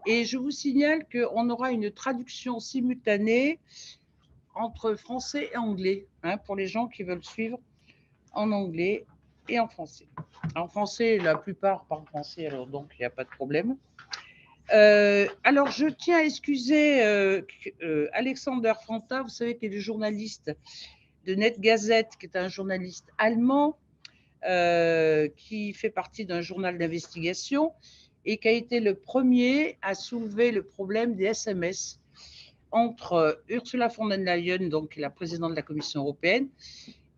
Et je vous signale qu'on aura une traduction simultanée entre français et anglais, hein, pour les gens qui veulent suivre en anglais et en français. En français, la plupart parlent français, alors donc il n'y a pas de problème. Alors, je tiens à excuser Alexander Fanta, vous savez, qui est le journaliste de Net Gazette, qui est un journaliste allemand, qui fait partie d'un journal d'investigation et qui a été le premier à soulever le problème des SMS entre Ursula von der Leyen, donc la présidente de la Commission européenne,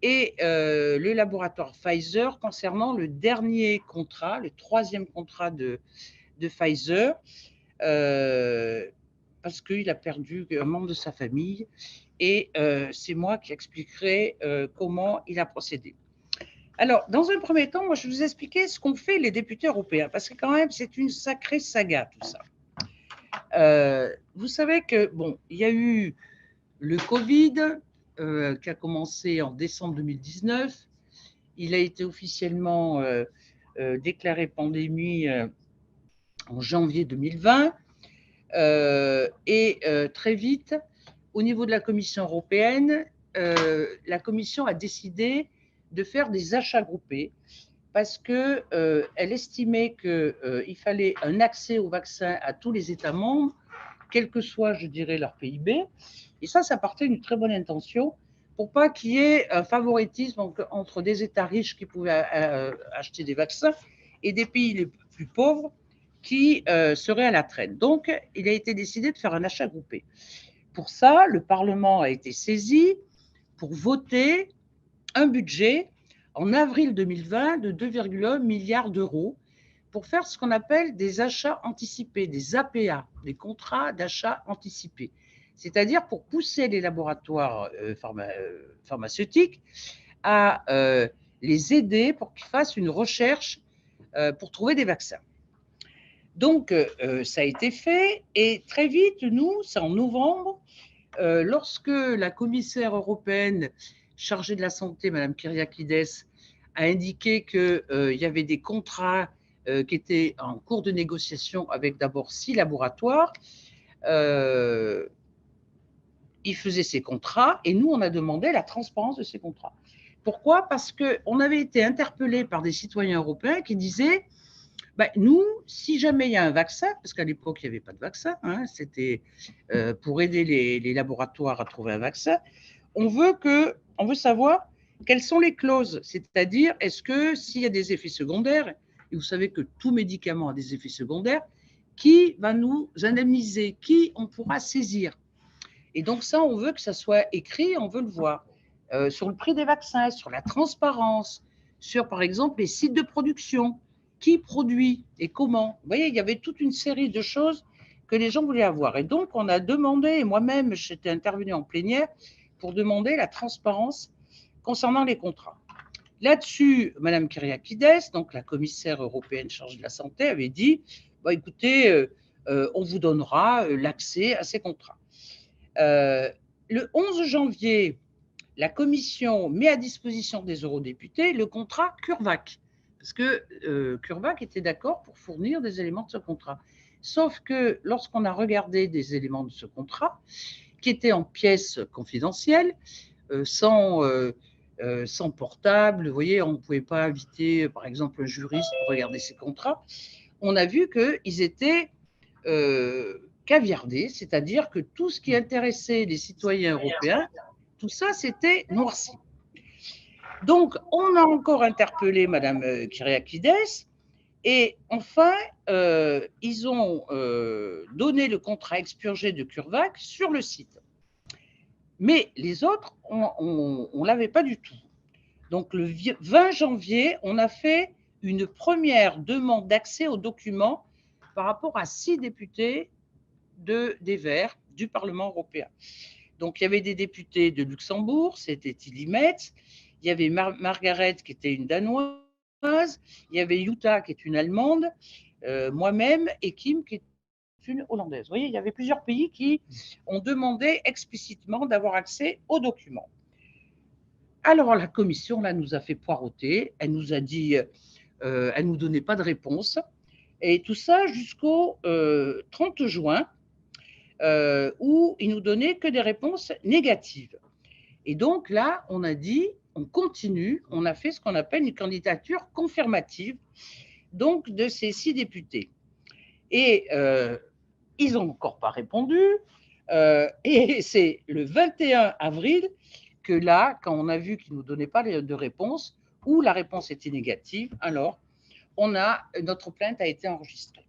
et le laboratoire Pfizer concernant le dernier contrat, le troisième contrat de Pfizer, parce qu'il a perdu un membre de sa famille. Et c'est moi qui expliquerai comment il a procédé. Alors, dans un premier temps, moi, je vais vous expliquer ce qu'ont fait les députés européens, parce que quand même, c'est une sacrée saga, tout ça. Vous savez que, bon, il y a eu le Covid qui a commencé en décembre 2019. Il a été officiellement déclaré pandémie en janvier 2020. Et très vite, au niveau de la Commission européenne, la Commission a décidé de faire des achats groupés parce qu'elle estimait qu'il fallait un accès au vaccin à tous les États membres, quel que soit, je dirais, leur PIB. Et ça partait d'une très bonne intention pour pas qu'il y ait un favoritisme entre des États riches qui pouvaient acheter des vaccins et des pays les plus pauvres qui seraient à la traîne. Donc, il a été décidé de faire un achat groupé. Pour ça, le Parlement a été saisi pour voter un budget en avril 2020 de 2,1 milliards d'euros pour faire ce qu'on appelle des achats anticipés, des APA, des contrats d'achat anticipés. C'est-à-dire pour pousser les laboratoires pharmaceutiques à les aider pour qu'ils fassent une recherche pour trouver des vaccins. Donc, ça a été fait et très vite, nous, c'est en novembre, lorsque la commissaire européenne chargée de la santé, Mme Kyriakides, a indiqué qu'il y avait des contrats qui étaient en cours de négociation avec d'abord 6 laboratoires, ils faisaient ces contrats et nous, on a demandé la transparence de ces contrats. Pourquoi ? Parce qu'on avait été interpellés par des citoyens européens qui disaient ben, nous, si jamais il y a un vaccin, parce qu'à l'époque, il n'y avait pas de vaccin, hein, c'était pour aider les laboratoires à trouver un vaccin, on veut savoir quelles sont les clauses, c'est-à-dire est-ce que s'il y a des effets secondaires, et vous savez que tout médicament a des effets secondaires, qui va nous indemniser, qui on pourra saisir. Et donc ça, on veut que ça soit écrit, on veut le voir. Sur le prix des vaccins, sur la transparence, sur par exemple les sites de production, qui produit et comment. Vous voyez, il y avait toute une série de choses que les gens voulaient avoir. Et donc, on a demandé, et moi-même, j'étais intervenue en plénière pour demander la transparence concernant les contrats. Là-dessus, Mme Kyriakides, donc la commissaire européenne chargée de la santé, avait dit bah, écoutez, on vous donnera l'accès à ces contrats. Le 11 janvier, la Commission met à disposition des eurodéputés le contrat CureVac, parce que CureVac était d'accord pour fournir des éléments de ce contrat. Sauf que lorsqu'on a regardé des éléments de ce contrat, qui étaient en pièces confidentielles, sans portable, vous voyez, on ne pouvait pas inviter, par exemple, un juriste pour regarder ces contrats, on a vu qu'ils étaient caviardés, c'est-à-dire que tout ce qui intéressait les citoyens européens, tout ça, c'était noirci. Donc, on a encore interpellé Mme Kyriakides et enfin, ils ont donné le contrat expurgé de CureVac sur le site. Mais les autres, on ne l'avait pas du tout. Donc, le 20 janvier, on a fait une première demande d'accès aux documents par rapport à 6 députés des Verts du Parlement européen. Donc, il y avait des députés de Luxembourg, c'était Tilly Metz, il y avait Margaret qui était une Danoise, il y avait Jutta qui est une Allemande, moi-même et Kim qui est une Hollandaise. Vous voyez, il y avait plusieurs pays qui ont demandé explicitement d'avoir accès aux documents. Alors, la commission, là, nous a fait poireauter, elle nous a dit, elle ne nous donnait pas de réponse. Et tout ça jusqu'au 30 juin, où ils nous donnaient que des réponses négatives. Et donc là, on a dit, on continue, on a fait ce qu'on appelle une candidature confirmative, donc de ces 6 députés. Et ils n'ont encore pas répondu. Et c'est le 21 avril que là, quand on a vu qu'ils ne nous donnaient pas de réponse, ou la réponse était négative, alors notre plainte a été enregistrée.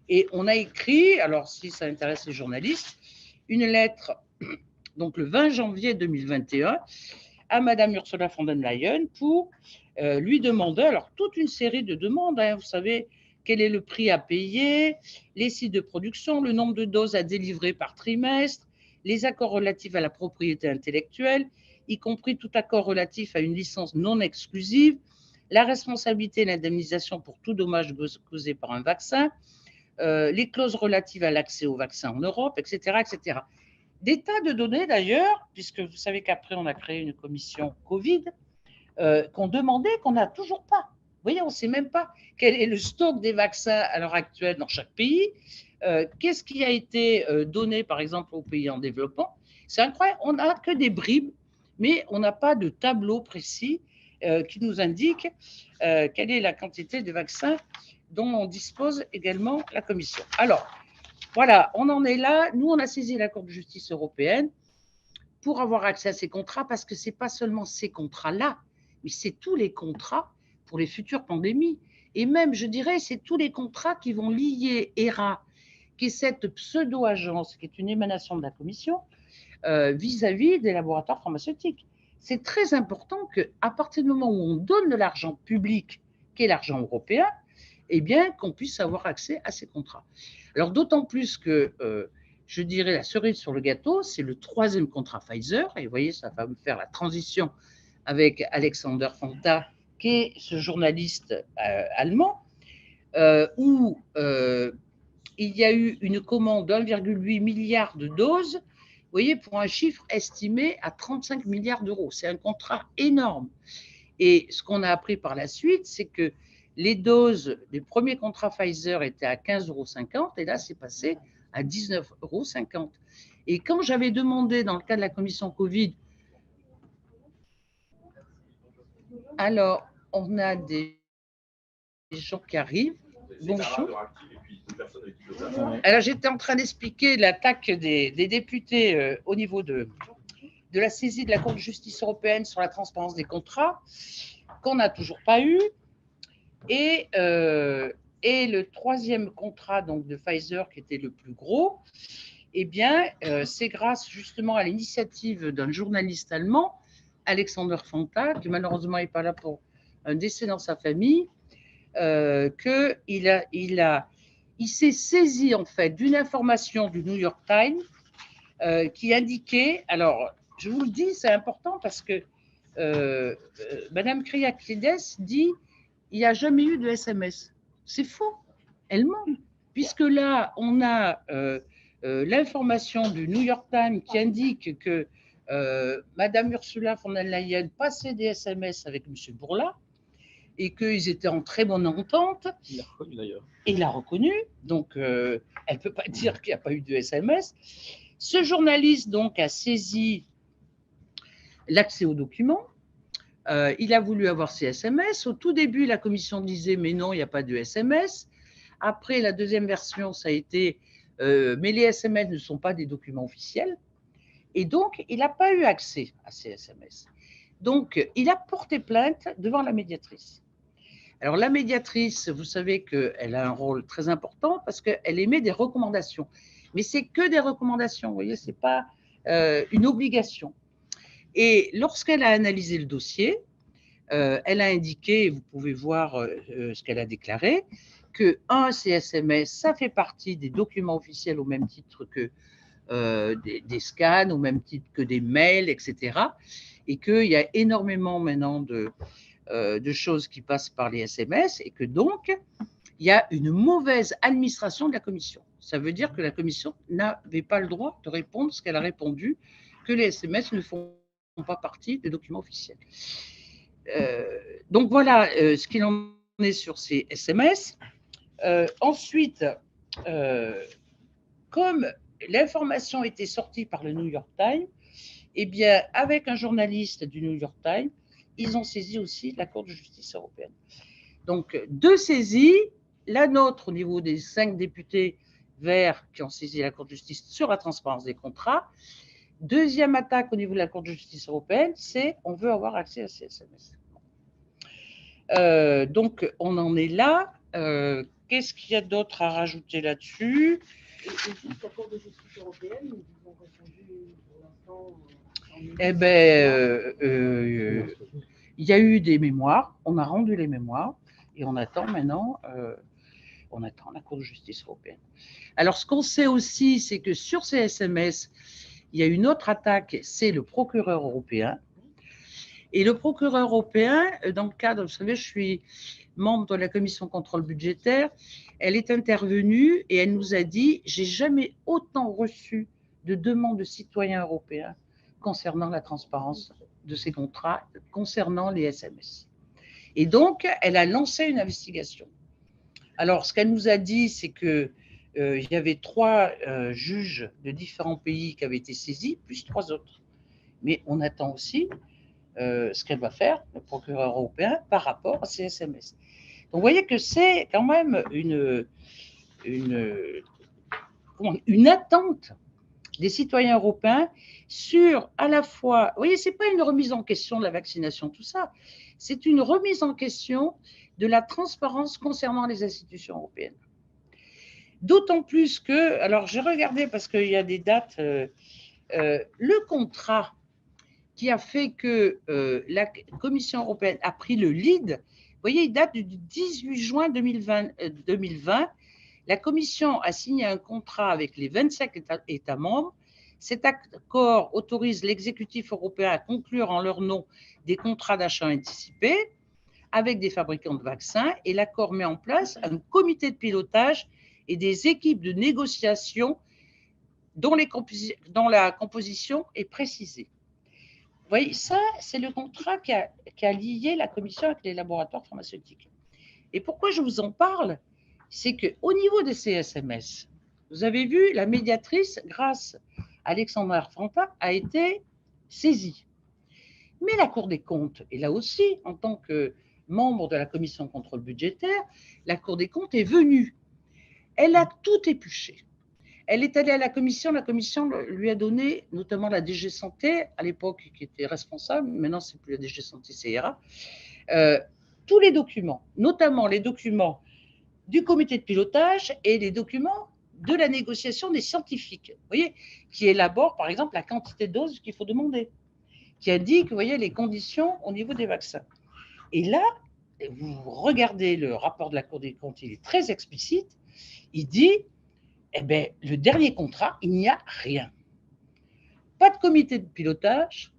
Et on a écrit, alors si ça intéresse les journalistes, une lettre, donc le 20 janvier 2021, à Madame Ursula von der Leyen pour lui demander, alors toute une série de demandes, hein, vous savez, quel est le prix à payer, les sites de production, le nombre de doses à délivrer par trimestre, les accords relatifs à la propriété intellectuelle, y compris tout accord relatif à une licence non exclusive, la responsabilité et l'indemnisation pour tout dommage causé par un vaccin, les clauses relatives à l'accès au vaccin en Europe, etc., etc. Des tas de données d'ailleurs, puisque vous savez qu'après on a créé une commission Covid, qu'on demandait, qu'on n'a toujours pas. Vous voyez, on ne sait même pas quel est le stock des vaccins à l'heure actuelle dans chaque pays. Qu'est-ce qui a été donné, par exemple, aux pays en développement? C'est incroyable, on n'a que des bribes, mais on n'a pas de tableau précis qui nous indique quelle est la quantité de vaccins dont on dispose également la Commission. Alors, voilà, on en est là. Nous, on a saisi la Cour de justice européenne pour avoir accès à ces contrats, parce que ce n'est pas seulement ces contrats-là, mais c'est tous les contrats pour les futures pandémies. Et même, je dirais, c'est tous les contrats qui vont lier HERA, qui est cette pseudo-agence, qui est une émanation de la Commission, vis-à-vis des laboratoires pharmaceutiques. C'est très important qu'à partir du moment où on donne de l'argent public, qui est l'argent européen, eh bien, qu'on puisse avoir accès à ces contrats. Alors, d'autant plus que, je dirais, la cerise sur le gâteau, c'est le 3e contrat Pfizer. Et vous voyez, ça va me faire la transition avec Alexander Fanta, qui est ce journaliste allemand, où il y a eu une commande d'1,8 milliard de doses, vous voyez, pour un chiffre estimé à 35 milliards d'euros. C'est un contrat énorme. Et ce qu'on a appris par la suite, c'est que les doses des premiers contrats Pfizer étaient à 15,50 € et là, c'est passé à 19,50 €. Et quand j'avais demandé, dans le cas de la commission Covid, alors, on a des gens qui arrivent. Bonjour. Alors, j'étais en train d'expliquer l'attaque des députés au niveau de la saisie de la Cour de justice européenne sur la transparence des contrats, qu'on n'a toujours pas eu. Et le 3e contrat donc, de Pfizer, qui était le plus gros, eh bien, c'est grâce justement à l'initiative d'un journaliste allemand, Alexander Fanta, qui malheureusement n'est pas là pour un décès dans sa famille, qu'il s'est saisi en fait d'une information du New York Times qui indiquait, alors je vous le dis, c'est important parce que Madame Kyriakides dit il n'y a jamais eu de SMS. C'est faux, elle ment, puisque là on a l'information du New York Times qui indique que Madame Ursula von der Leyen passait des SMS avec M. Bourla et qu'ils étaient en très bonne entente. Il l'a reconnu d'ailleurs. Et il l'a reconnu, donc elle ne peut pas dire qu'il n'y a pas eu de SMS. Ce journaliste donc a saisi l'accès aux documents. Il a voulu avoir ces SMS. Au tout début, la commission disait mais non, il n'y a pas de SMS. Après, la deuxième version, ça a été mais les SMS ne sont pas des documents officiels. Et donc, il n'a pas eu accès à ces SMS. Donc, il a porté plainte devant la médiatrice. Alors, la médiatrice, vous savez qu'elle a un rôle très important parce qu'elle émet des recommandations. Mais c'est que des recommandations, vous voyez, ce n'est pas une obligation. Et lorsqu'elle a analysé le dossier, elle a indiqué, vous pouvez voir ce qu'elle a déclaré, que ces SMS, ça fait partie des documents officiels au même titre que des scans, au même titre que des mails, etc. Et qu'il y a énormément maintenant de choses qui passent par les SMS et que donc, il y a une mauvaise administration de la commission. Ça veut dire que la commission n'avait pas le droit de répondre ce qu'elle a répondu, que les SMS ne font pas partie des documents officiels. Donc voilà ce qu'il en est sur ces SMS. Ensuite, comme l'information était sortie par le New York Times, eh bien, avec un journaliste du New York Times, ils ont saisi aussi la Cour de justice européenne. Donc, 2 saisies, la nôtre au niveau des 5 députés verts qui ont saisi la Cour de justice sur la transparence des contrats. Deuxième attaque au niveau de la Cour de justice européenne, c'est on veut avoir accès à ces SMS. Donc, on en est là. Qu'est-ce qu'il y a d'autre à rajouter là-dessus? Et juste la Cour de justice européenne, ils ont répondu pour l'instant. Eh bien, il y a eu des mémoires, on a rendu les mémoires et on attend maintenant, on attend la Cour de justice européenne. Alors, ce qu'on sait aussi, c'est que sur ces SMS, il y a une autre attaque, c'est le procureur européen. Et le procureur européen, dans le cadre, vous savez, je suis membre de la commission contrôle budgétaire, elle est intervenue et elle nous a dit « J'ai jamais autant reçu de demandes de citoyens européens concernant la transparence de ces contrats, concernant les SMS. » Et donc, elle a lancé une investigation. Alors, ce qu'elle nous a dit, c'est qu'il y avait 3 juges de différents pays qui avaient été saisis, plus 3 autres. Mais on attend aussi ce qu'elle va faire, le procureur européen, par rapport à ces SMS. Donc, vous voyez que c'est quand même une attente des citoyens européens sur à la fois, vous voyez, ce n'est pas une remise en question de la vaccination, tout ça, c'est une remise en question de la transparence concernant les institutions européennes. D'autant plus que, alors j'ai regardé parce qu'il y a des dates, le contrat qui a fait que la Commission européenne a pris le lead, vous voyez, il date du 18 juin 2020. La Commission a signé un contrat avec les 25 États membres. Cet accord autorise l'exécutif européen à conclure en leur nom des contrats d'achat anticipés avec des fabricants de vaccins et l'accord met en place un comité de pilotage et des équipes de négociation dont la composition est précisée. Vous voyez, ça, c'est le contrat qui a lié la Commission avec les laboratoires pharmaceutiques. Et pourquoi je vous en parle? C'est qu'au niveau des CSMS, vous avez vu, la médiatrice, grâce à Alexandra Franta, a été saisie. Mais la Cour des comptes, et là aussi, en tant que membre de la Commission contrôle budgétaire, la Cour des comptes est venue. Elle a tout épluché. Elle est allée à la commission lui a donné, notamment la DG Santé, à l'époque qui était responsable, maintenant c'est plus la DG Santé, c'est IRA, tous les documents, notamment les documents du comité de pilotage et les documents de la négociation des scientifiques, vous voyez, qui élaborent par exemple la quantité de doses qu'il faut demander, qui indique, vous voyez, les conditions au niveau des vaccins. Et là, vous regardez le rapport de la Cour des comptes, il est très explicite, il dit, eh bien, le dernier contrat, il n'y a rien. Pas de comité de pilotage,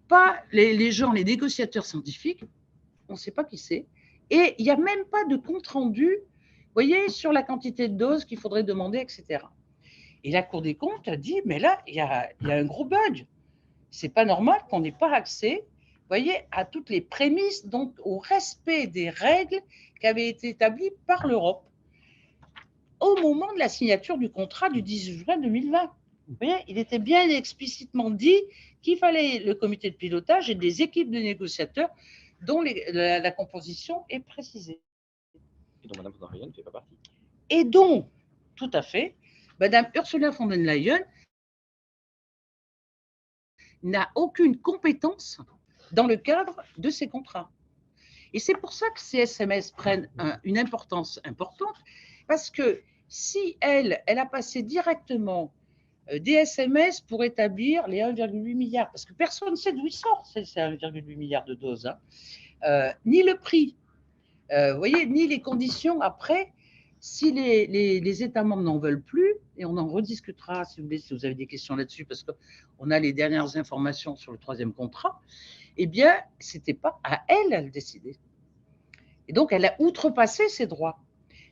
pas les gens, les négociateurs scientifiques, on ne sait pas qui c'est, et il n'y a même pas de compte-rendu, vous voyez, sur la quantité de doses qu'il faudrait demander, etc. Et la Cour des comptes a dit, mais là, il y a un gros bug. Ce n'est pas normal qu'on n'ait pas accès, vous voyez, à toutes les prémices, donc au respect des règles qui avaient été établies par l'Europe au moment de la signature du contrat du 18 juin 2020. Vous voyez, il était bien explicitement dit qu'il fallait le comité de pilotage et des équipes de négociateurs dont la composition est précisée. Et dont Mme von der Leyen ne fait pas partie. Et dont, tout à fait, Mme Ursula von der Leyen n'a aucune compétence dans le cadre de ces contrats. Et c'est pour ça que ces SMS prennent une importance importante, parce que si elle a passé directement des SMS pour établir les 1,8 milliard, parce que personne ne sait d'où il sort ces 1,8 milliard de doses, ni le prix, vous voyez, ni les conditions après, si les États membres n'en veulent plus, et on en rediscutera si vous voulez, si vous avez des questions là-dessus, parce qu'on a les dernières informations sur le 3e contrat, eh bien, ce n'était pas à elle de décider. Et donc, elle a outrepassé ses droits.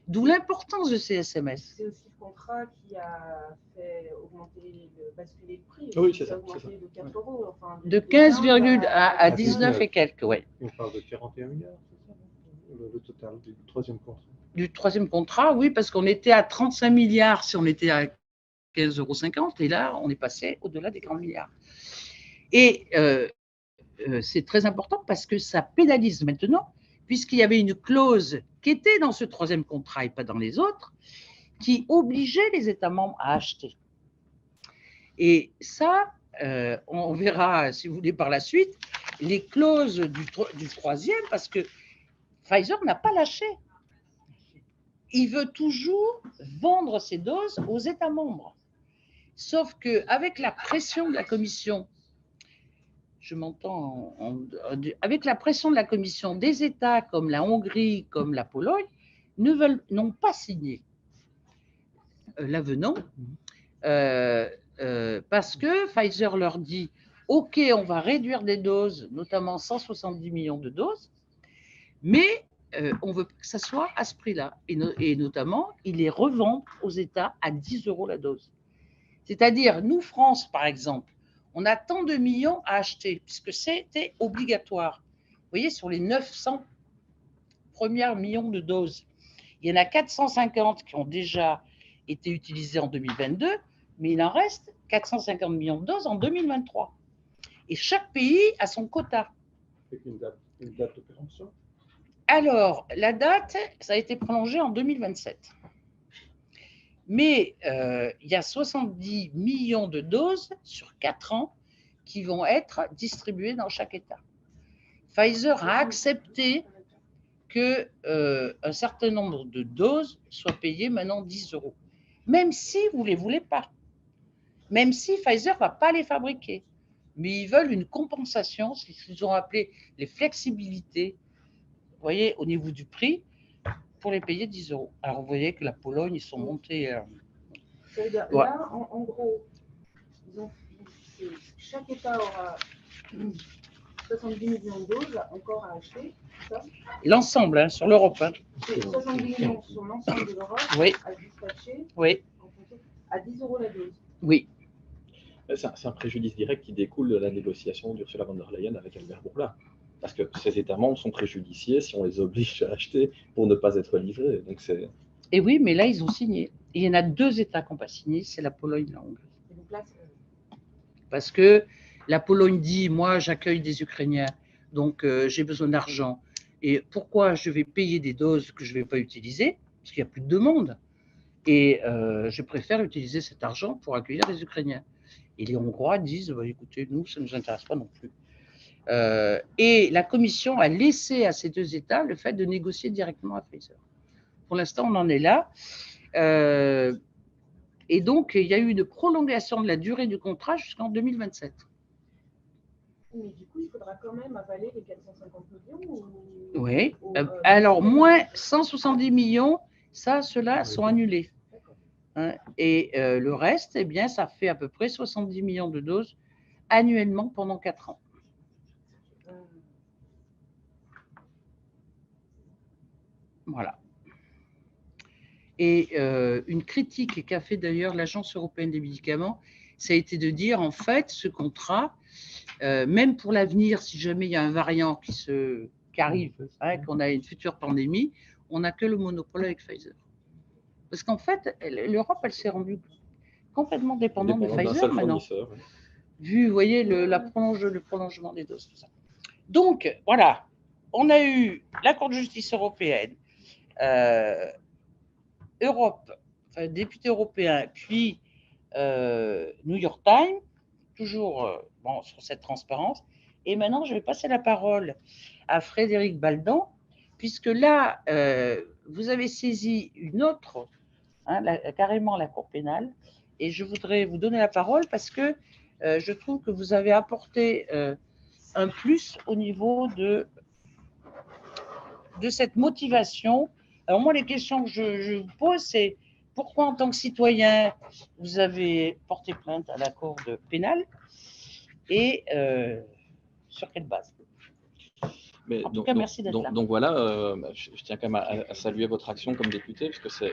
D'où l'importance de ces SMS. C'est aussi le contrat qui a fait basculer le prix. Oui, c'est ça. Augmenté de 4 euros. Enfin, de 15, à 19 et quelques, oui. On parle de 41 milliards, c'est ça, le total du 3e contrat. Du troisième contrat, oui, parce qu'on était à 35 milliards si on était à 15,50 € et là, on est passé au-delà des 40 milliards. Et c'est très important parce que ça pénalise maintenant, puisqu'il y avait une clause qui était dans ce troisième contrat et pas dans les autres, qui obligeait les États membres à acheter. Et ça, on verra, si vous voulez, par la suite, les clauses du troisième, parce que Pfizer n'a pas lâché. Il veut toujours vendre ses doses aux États membres. Sauf qu'avec la pression de la Commission, avec la pression de la Commission, des États comme la Hongrie, comme la Pologne, n'ont pas signé l'avenant parce que Pfizer leur dit « Ok, on va réduire des doses, notamment 170 millions de doses, mais on veut que ça soit à ce prix-là. » Et notamment, ils les revendent aux États à 10 € la dose. C'est-à-dire, nous, France, par exemple, on a tant de millions à acheter, puisque c'était obligatoire. Vous voyez, sur les 900 premiers millions de doses, il y en a 450 qui ont déjà été utilisées en 2022, mais il en reste 450 millions de doses en 2023. Et chaque pays a son quota. Avec une date de péremption? Alors, la date, ça a été prolongé en 2027. Mais il y a 70 millions de doses sur 4 ans qui vont être distribuées dans chaque État. Pfizer a accepté qu'un certain nombre de doses soient payées maintenant 10 €, même si vous ne les voulez pas, même si Pfizer ne va pas les fabriquer. Mais ils veulent une compensation, c'est ce qu'ils ont appelé les flexibilités, vous voyez, au niveau du prix, pour les payer 10 €. Alors, vous voyez que la Pologne, ils sont montés… Là, Ouais. en gros, chaque État aura 70 millions de doses encore à acheter, c'est ça? L'ensemble, hein, sur l'Europe. Hein. C'est 70 millions sur l'ensemble de l'Europe Oui. à dispatcher Oui. à 10 € la dose. Oui. C'est un préjudice direct qui découle de la négociation d'Ursula von der Leyen avec Albert Bourla. Parce que ces États membres sont préjudiciés si on les oblige à acheter pour ne pas être livrés. Donc c'est… Et oui, mais là, ils ont signé. Et il y en a 2 États qui n'ont pas signé, c'est la Pologne et la Hongrie. Parce que la Pologne dit, moi, j'accueille des Ukrainiens, donc j'ai besoin d'argent. Et pourquoi je vais payer des doses que je ne vais pas utiliser? Parce qu'il n'y a plus de demande. Et je préfère utiliser cet argent pour accueillir les Ukrainiens. Et les Hongrois disent, bah, écoutez, nous, ça ne nous intéresse pas non plus. Et la Commission a laissé à ces 2 États le fait de négocier directement à Pfizer. Pour l'instant, on en est là. Et donc, il y a eu une prolongation de la durée du contrat jusqu'en 2027. Mais du coup, il faudra quand même avaler les 450 millions Oui. Alors, moins 170 millions, ceux-là sont annulés. Hein, et le reste, eh bien, ça fait à peu près 70 millions de doses annuellement pendant 4 ans. Voilà. Et une critique qu'a fait d'ailleurs l'Agence européenne des médicaments, ça a été de dire, en fait, ce contrat, même pour l'avenir, si jamais il y a un variant qui arrive, hein, qu'on a une future pandémie, on n'a que le monopole avec Pfizer. Parce qu'en fait, l'Europe, elle s'est rendue complètement dépendante de Pfizer maintenant. Vu, vous voyez, le prolongement des doses, tout ça. Donc, voilà, on a eu la Cour de justice européenne, Europe, enfin, député européen, puis New York Times, toujours bon, sur cette transparence. Et maintenant, je vais passer la parole à Frédéric Baldan, puisque là, vous avez saisi une autre, hein, carrément la Cour pénale, et je voudrais vous donner la parole parce que je trouve que vous avez apporté un plus au niveau de cette motivation. Alors moi, les questions que je vous pose, c'est pourquoi en tant que citoyen, vous avez porté plainte à la Cour pénale et sur quelle base? Mais en tout cas, merci d'être là. Donc voilà, je tiens quand même à saluer votre action comme député, parce que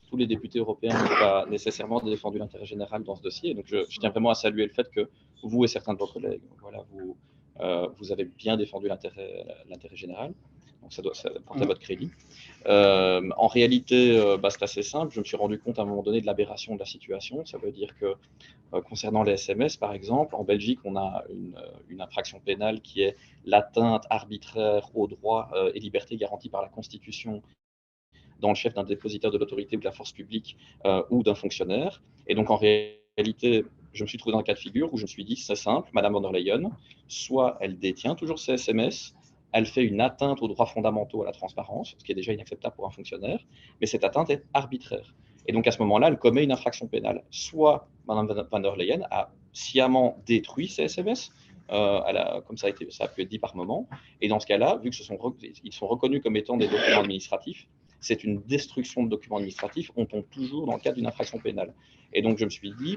tous les députés européens n'ont pas nécessairement défendu l'intérêt général dans ce dossier. Donc je tiens vraiment à saluer le fait que vous et certains de vos collègues, voilà, vous avez bien défendu l'intérêt général. donc ça porte à votre crédit. En réalité, c'est assez simple. Je me suis rendu compte à un moment donné de l'aberration de la situation. Ça veut dire que concernant les SMS, par exemple, en Belgique, on a une infraction pénale qui est l'atteinte arbitraire aux droits et libertés garantis par la Constitution dans le chef d'un dépositaire de l'autorité ou de la force publique ou d'un fonctionnaire. Et donc, en réalité, je me suis trouvé dans un cas de figure où je me suis dit, c'est simple, Madame von der Leyen, soit elle détient toujours ses SMS, elle fait une atteinte aux droits fondamentaux à la transparence, ce qui est déjà inacceptable pour un fonctionnaire, mais cette atteinte est arbitraire. Et donc, à ce moment-là, elle commet une infraction pénale. Soit Mme von der Leyen a sciemment détruit ses SMS, comme ça a pu être dit par moment, et dans ce cas-là, vu qu'ils sont reconnus comme étant des documents administratifs, c'est une destruction de documents administratifs, on tombe toujours dans le cadre d'une infraction pénale. Et donc, je me suis dit,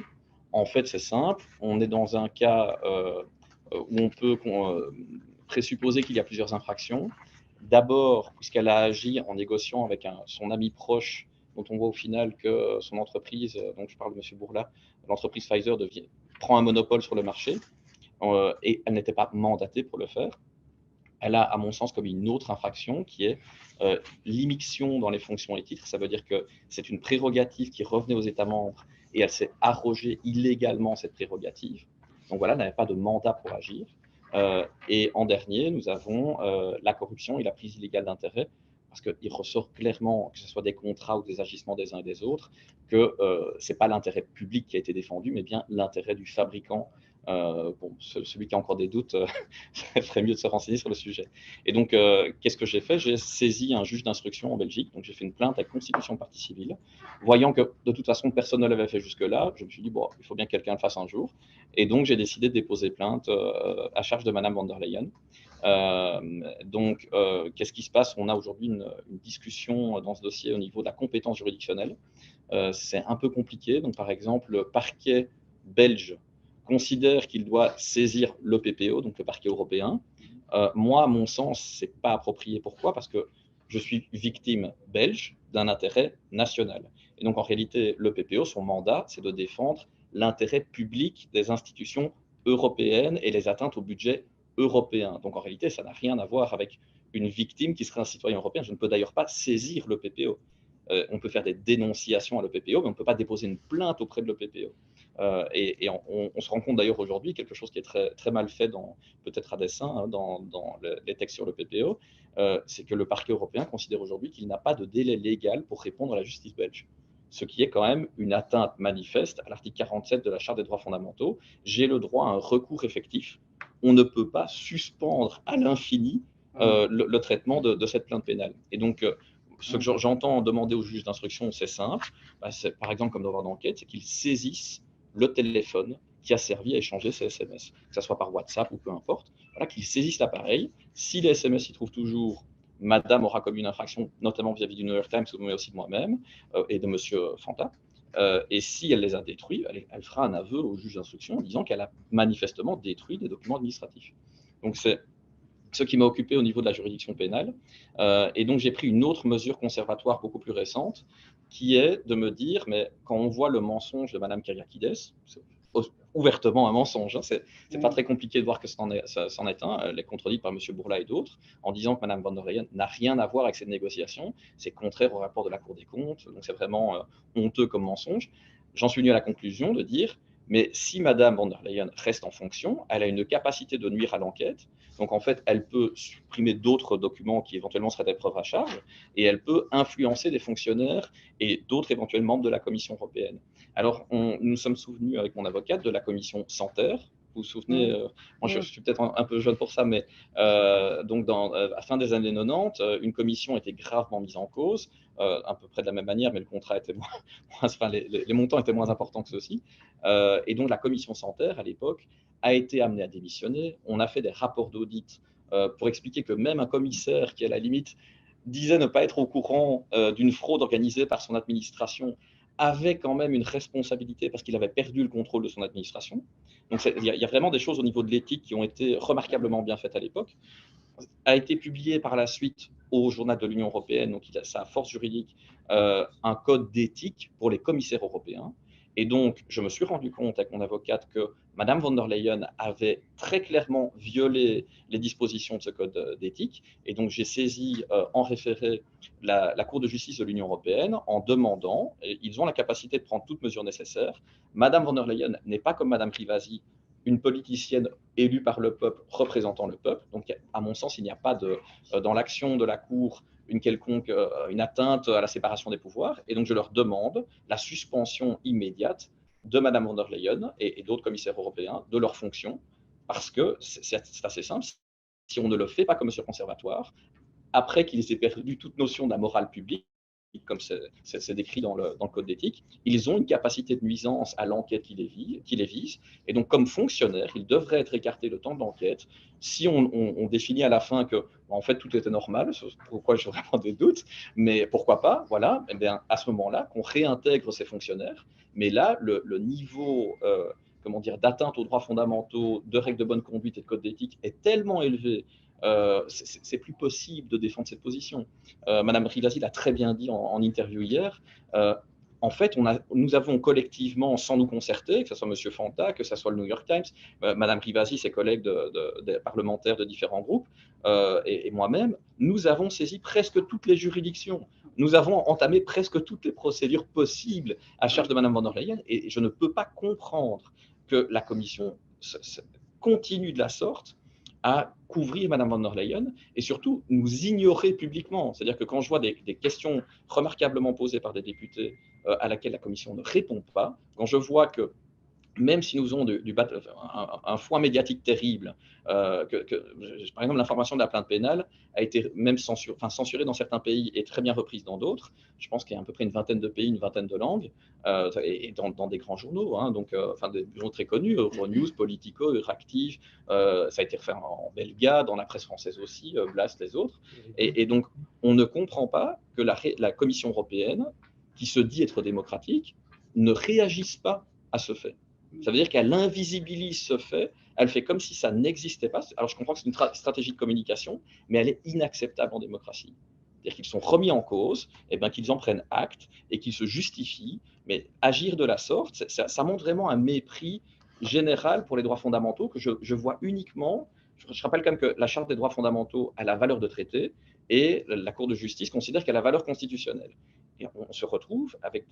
en fait, c'est simple, on est dans un cas où on peut présupposer qu'il y a plusieurs infractions. D'abord, puisqu'elle a agi en négociant avec son ami proche, dont on voit au final que son entreprise, donc je parle de M. Bourla, l'entreprise Pfizer prend un monopole sur le marché, et elle n'était pas mandatée pour le faire. Elle a, à mon sens, commis une autre infraction qui est l'immixtion dans les fonctions et titres. Ça veut dire que c'est une prérogative qui revenait aux États membres et elle s'est arrogée illégalement cette prérogative. Donc voilà, elle n'avait pas de mandat pour agir. Et en dernier, nous avons la corruption et la prise illégale d'intérêt, parce qu'il ressort clairement, que ce soit des contrats ou des agissements des uns et des autres, que ce n'est pas l'intérêt public qui a été défendu, mais bien l'intérêt du fabricant. Celui qui a encore des doutes, ferait mieux de se renseigner sur le sujet. Et donc, qu'est-ce que j'ai fait? J'ai saisi un juge d'instruction en Belgique, donc j'ai fait une plainte avec constitution de partie civile. Voyant que de toute façon, personne ne l'avait fait jusque-là, je me suis dit, bon, il faut bien que quelqu'un le fasse un jour. Et donc, j'ai décidé de déposer plainte à charge de Madame von der Leyen. Qu'est-ce qui se passe? On a aujourd'hui une discussion dans ce dossier au niveau de la compétence juridictionnelle. C'est un peu compliqué. Donc, par exemple, le parquet belge considère qu'il doit saisir le PPO, donc le parquet européen. Moi, à mon sens, ce n'est pas approprié. Pourquoi? Parce que je suis victime belge d'un intérêt national. Et donc, en réalité, le PPO, son mandat, c'est de défendre l'intérêt public des institutions européennes et les atteintes au budget européen. Donc, en réalité, ça n'a rien à voir avec une victime qui serait un citoyen européen. Je ne peux d'ailleurs pas saisir le PPO. On peut faire des dénonciations à l'EPPO, mais on ne peut pas déposer une plainte auprès de l'EPPO. On se rend compte d'ailleurs aujourd'hui, quelque chose qui est très, très mal fait, peut-être à dessein, dans les textes sur le PPO, c'est que le parquet européen considère aujourd'hui qu'il n'a pas de délai légal pour répondre à la justice belge. Ce qui est quand même une atteinte manifeste à l'article 47 de la Charte des droits fondamentaux. J'ai le droit à un recours effectif. On ne peut pas suspendre à l'infini le traitement de cette plainte pénale. Et donc, ce que j'entends demander au juge d'instruction, c'est simple. C'est, par exemple, comme devoir d'enquête, c'est qu'il saisisse le téléphone qui a servi à échanger ces SMS, que ce soit par WhatsApp ou peu importe. Voilà, qu'il saisisse l'appareil. Si les SMS y trouvent toujours, Madame aura commis une infraction, notamment vis-à-vis du New York Times, mais aussi de moi-même et de Monsieur Fanta. Et si elle les a détruits, elle fera un aveu au juge d'instruction en disant qu'elle a manifestement détruit des documents administratifs. Donc c'est ce qui m'a occupé au niveau de la juridiction pénale. Et donc, j'ai pris une autre mesure conservatoire beaucoup plus récente, qui est de me dire, mais quand on voit le mensonge de Mme Kyriakides, c'est ouvertement un mensonge, hein, c'est pas très compliqué de voir que c'en est un, elle est contredite par M. Bourla et d'autres, en disant que Mme von der Leyen n'a rien à voir avec cette négociation, c'est contraire au rapport de la Cour des comptes, donc c'est vraiment honteux comme mensonge. J'en suis venu à la conclusion de dire, mais si Mme von der Leyen reste en fonction, elle a une capacité de nuire à l'enquête. Donc, en fait, elle peut supprimer d'autres documents qui éventuellement seraient des preuves à charge et elle peut influencer des fonctionnaires et d'autres éventuels membres de la Commission européenne. Alors, nous sommes souvenus avec mon avocate de la Commission Santer. Vous vous souvenez, moi je suis peut-être un peu jeune pour ça, mais donc à la fin des années 90, une commission était gravement mise en cause, à peu près de la même manière, mais le contrat était les montants étaient moins importants que ceux-ci. Et donc la commission Santer, à l'époque, a été amenée à démissionner. On a fait des rapports d'audit pour expliquer que même un commissaire qui, à la limite, disait ne pas être au courant d'une fraude organisée par son administration avait quand même une responsabilité parce qu'il avait perdu le contrôle de son administration. Donc il y a vraiment des choses au niveau de l'éthique qui ont été remarquablement bien faites à l'époque. A été publié par la suite au journal de l'Union européenne, donc il a sa force juridique, un code d'éthique pour les commissaires européens. Et donc, je me suis rendu compte avec mon avocate que Madame von der Leyen avait très clairement violé les dispositions de ce code d'éthique. Et donc, j'ai saisi en référé la Cour de justice de l'Union européenne en demandant, et ils ont la capacité de prendre toutes mesures nécessaires. Madame von der Leyen n'est pas comme Madame Rivasi, une politicienne élue par le peuple, représentant le peuple. Donc, à mon sens, il n'y a pas dans l'action de la Cour une atteinte à la séparation des pouvoirs. Et donc, je leur demande la suspension immédiate de Mme von der Leyen et d'autres commissaires européens de leurs fonctions, parce que c'est assez simple. Si on ne le fait pas comme monsieur le conservatoire, après qu'ils aient perdu toute notion de la morale publique, comme c'est décrit dans le code d'éthique, ils ont une capacité de nuisance à l'enquête qui les vise. Et donc, comme fonctionnaires, ils devraient être écartés le temps de l'enquête. Si on définit à la fin que, en fait, tout était normal, pourquoi j'ai vraiment des doutes, mais pourquoi pas, voilà, eh bien, à ce moment-là, qu'on réintègre ces fonctionnaires. Mais là, le niveau comment dire, d'atteinte aux droits fondamentaux, de règles de bonne conduite et de code d'éthique est tellement élevé, c'est plus possible de défendre cette position. Madame Rivasi l'a très bien dit en interview hier. En fait, nous avons collectivement, sans nous concerter, que ce soit M. Fanta, que ce soit le New York Times, Madame Rivasi, ses collègues des parlementaires de différents groupes, et moi-même, nous avons saisi presque toutes les juridictions. Nous avons entamé presque toutes les procédures possibles à charge de Madame von der Leyen, et je ne peux pas comprendre que la Commission continue de la sorte à couvrir Mme von der Leyen et surtout nous ignorer publiquement. C'est-à-dire que quand je vois des questions remarquablement posées par des députés à laquelle la Commission ne répond pas, quand je vois que même si nous avons un foin médiatique terrible, par exemple, l'information de la plainte pénale a été même censurée dans certains pays et très bien reprise dans d'autres. Je pense qu'il y a à peu près une vingtaine de pays, une vingtaine de langues, et dans des grands journaux, hein, des journaux très connus, Euronews, Politico, Euractiv, ça a été refait en belga, dans la presse française aussi, Blast, les autres. Et donc, on ne comprend pas que la Commission européenne, qui se dit être démocratique, ne réagisse pas à ce fait. Ça veut dire qu'elle invisibilise ce fait, elle fait comme si ça n'existait pas. Alors je comprends que c'est une stratégie de communication, mais elle est inacceptable en démocratie. C'est-à-dire qu'ils sont remis en cause, et bien qu'ils en prennent acte et qu'ils se justifient, mais agir de la sorte, ça montre vraiment un mépris général pour les droits fondamentaux que je vois uniquement. Je rappelle quand même que la Charte des droits fondamentaux a la valeur de traité et la Cour de justice considère qu'elle a la valeur constitutionnelle. Et on se retrouve avec